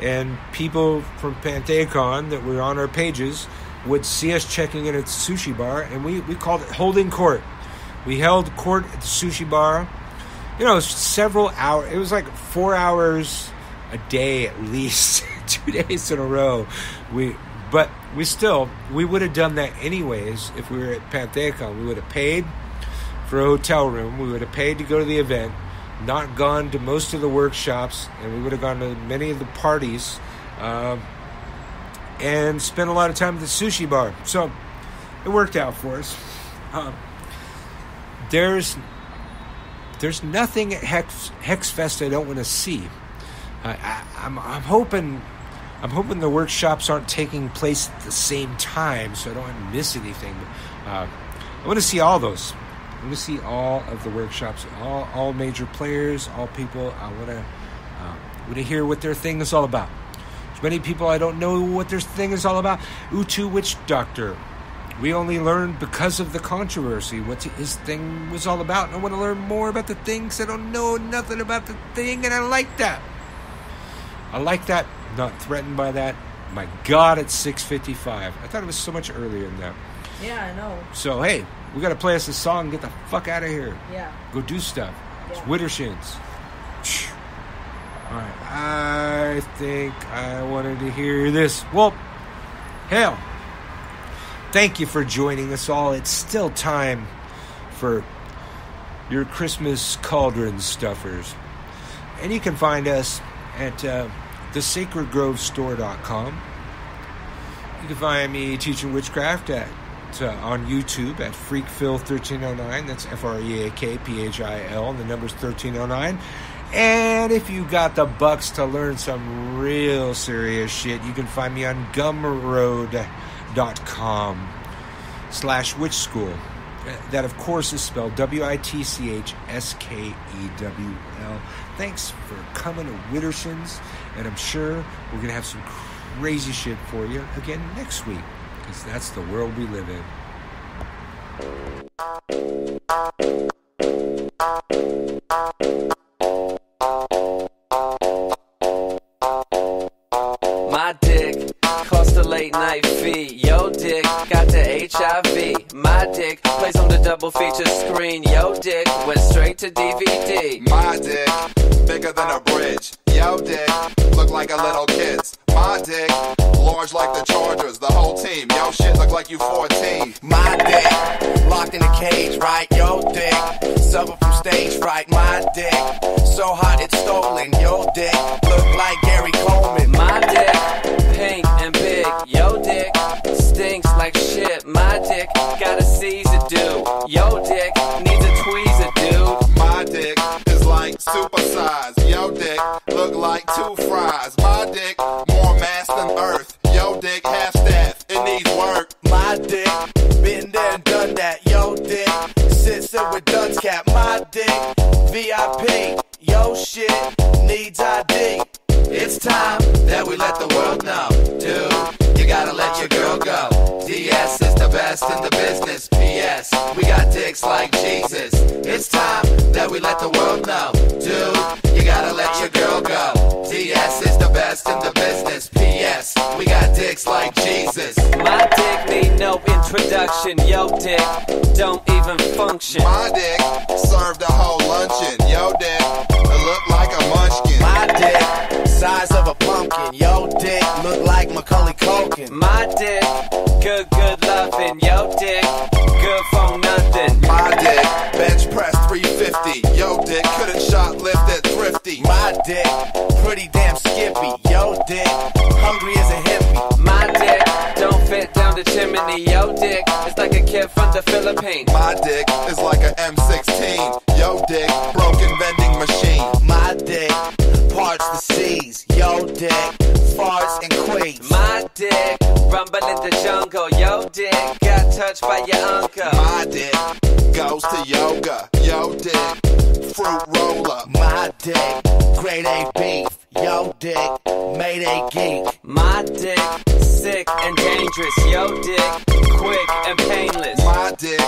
And people from Pantheacon that were on our pages would see us checking in at the sushi bar, and we called it holding court. We held court at the sushi bar. Several hours. It was like 4 hours a day at least, 2 days in a row. But we would have done that anyways if we were at Pantheacon. We would have paid for a hotel room. We would have paid to go to the event, not gone to most of the workshops, and we would have gone to many of the parties, and spent a lot of time at the sushi bar. So it worked out for us. There's nothing at Hexfest I don't want to see. I'm hoping the workshops aren't taking place at the same time, so I don't want to miss anything. I want to see all those. I want to see all of the workshops, all major players, all people. I want to hear what their thing is all about. There's many people I don't know what their thing is all about. Utu Witch Doctor. We only learned because of the controversy what his thing was all about. And I want to learn more about the thing because I don't know nothing about the thing, and I like that. Not threatened by that. My God, it's 6:55. I thought it was so much earlier than that. Yeah, I know. So, hey, we got to play us a song and get the fuck out of here. Yeah. Go do stuff. Yeah. It's Widdershins. All right. I think I wanted to hear this. Well, hell. Thank you for joining us all. It's still time for your Christmas cauldron stuffers. And you can find us at thesacredgrovestore.com. You can find me teaching witchcraft on YouTube at FreakPhil1309. That's FREAKPHIL, and the number's 1309. And if you got the bucks to learn some real serious shit, you can find me on gumroad.com/witchschool. That, of course, is spelled WITCHSKEWL. Thanks for coming to Widdershins, and I'm sure we're going to have some crazy shit for you again next week, because that's the world we live in. My dick cost a late night wifey. Yo dick got the HIV. My dick plays on the double feature screen. Yo dick went straight to DVD. My dick bigger than a bridge. Yo dick look like a little kid's. My dick large like the Chargers, the whole team. Yo shit look like you 14. My dick locked in a cage, right? Yo dick suffer from stage fright. My dick so hot it's stolen. Yo dick look like Gary Coleman. My dick pink and big. Yo dick stinks like shit. My dick got a Caesar do. Yo dick needs a tweezer, dude. My dick is like supersized. Yo dick look like 2 fries. My dick more mass than Earth. Yo dick half staff, it needs work. My dick been there and done that. Yo dick sits in with Duns cap. My dick VIP. Yo shit needs ID. It's time that we let the world know, dude, you gotta let your girl go. DS is the best in the business. PS, we got dicks like Jesus. It's time that we let the world know, dude, you gotta let your girl go. DS is the best in the business. PS, we got dicks like Jesus. My dick need no introduction. Yo dick don't even function. My dick served a whole luncheon. Yo dick look like a munchkin. My dick size of a pumpkin. Yo dick look like Macaulay Culkin. My dick good loving. Yo dick good for nothing. My dick bench press 350. Yo dick couldn't shoplift at Thrifty. My dick pretty damn skippy. Yo dick hungry as a hippie. My dick don't fit down the chimney. Yo dick it's like a kid from the Philippines. My dick is like a M16. Yo dick broken vending machine. My dick parts the seas. Yo dick farts and quakes. My dick rumble in the jungle. Yo dick got touched by your uncle. My dick goes to yoga. Yo dick fruit roller. My dick grade A beef. Yo dick made a geek. My dick sick and dangerous. Yo dick quick and painless. My dick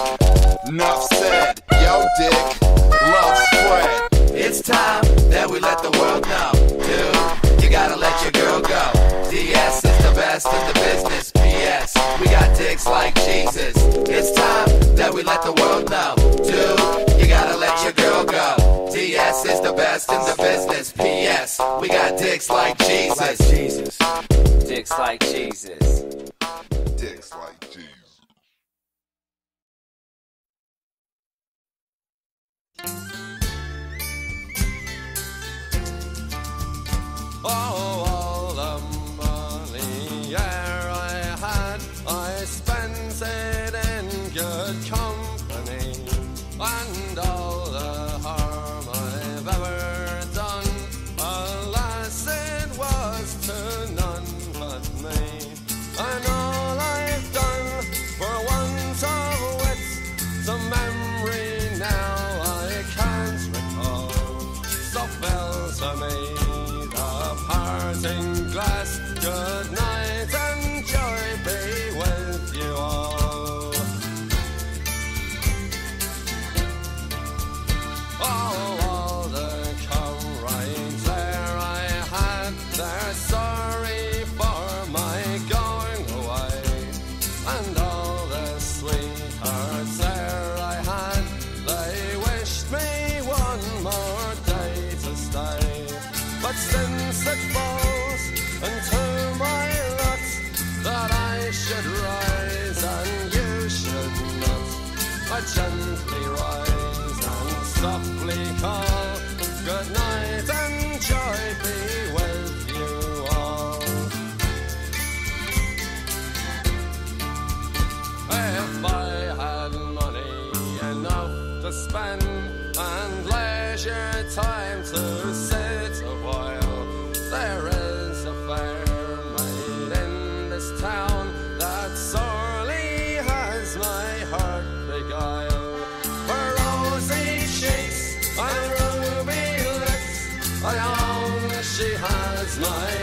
enough said. Yo dick love spread. It's time that we let the world know, dude, you gotta let your girl go. DS is the best in the business. PS, we got dicks like Jesus. It's time that we let the world know, dude, you gotta let your girl go. DS is the best in the business. PS, we got dicks like Jesus. Dicks like Jesus. Dicks like Jesus. Oh, all the money I had, I spent it in good company, and all the harm I've ever done, alas, it was to none but me. And all I've done for want of wit, to memory now I can't recall. So fell to me parting glass, good night and joy be with you all. Oh, all the comrades there I had, they're sorry for my going away. And all the sweethearts there I had, they wished me one more day to stay. But since it falls into my lot that I should rise and you should not, I gently rise and softly call, good night and joy be with you all. If I had money enough to spend and leisure time to sit a while, there is a fair maid in this town that sorely has my heart beguiled. Her rosy cheeks and ruby lips, I own she has my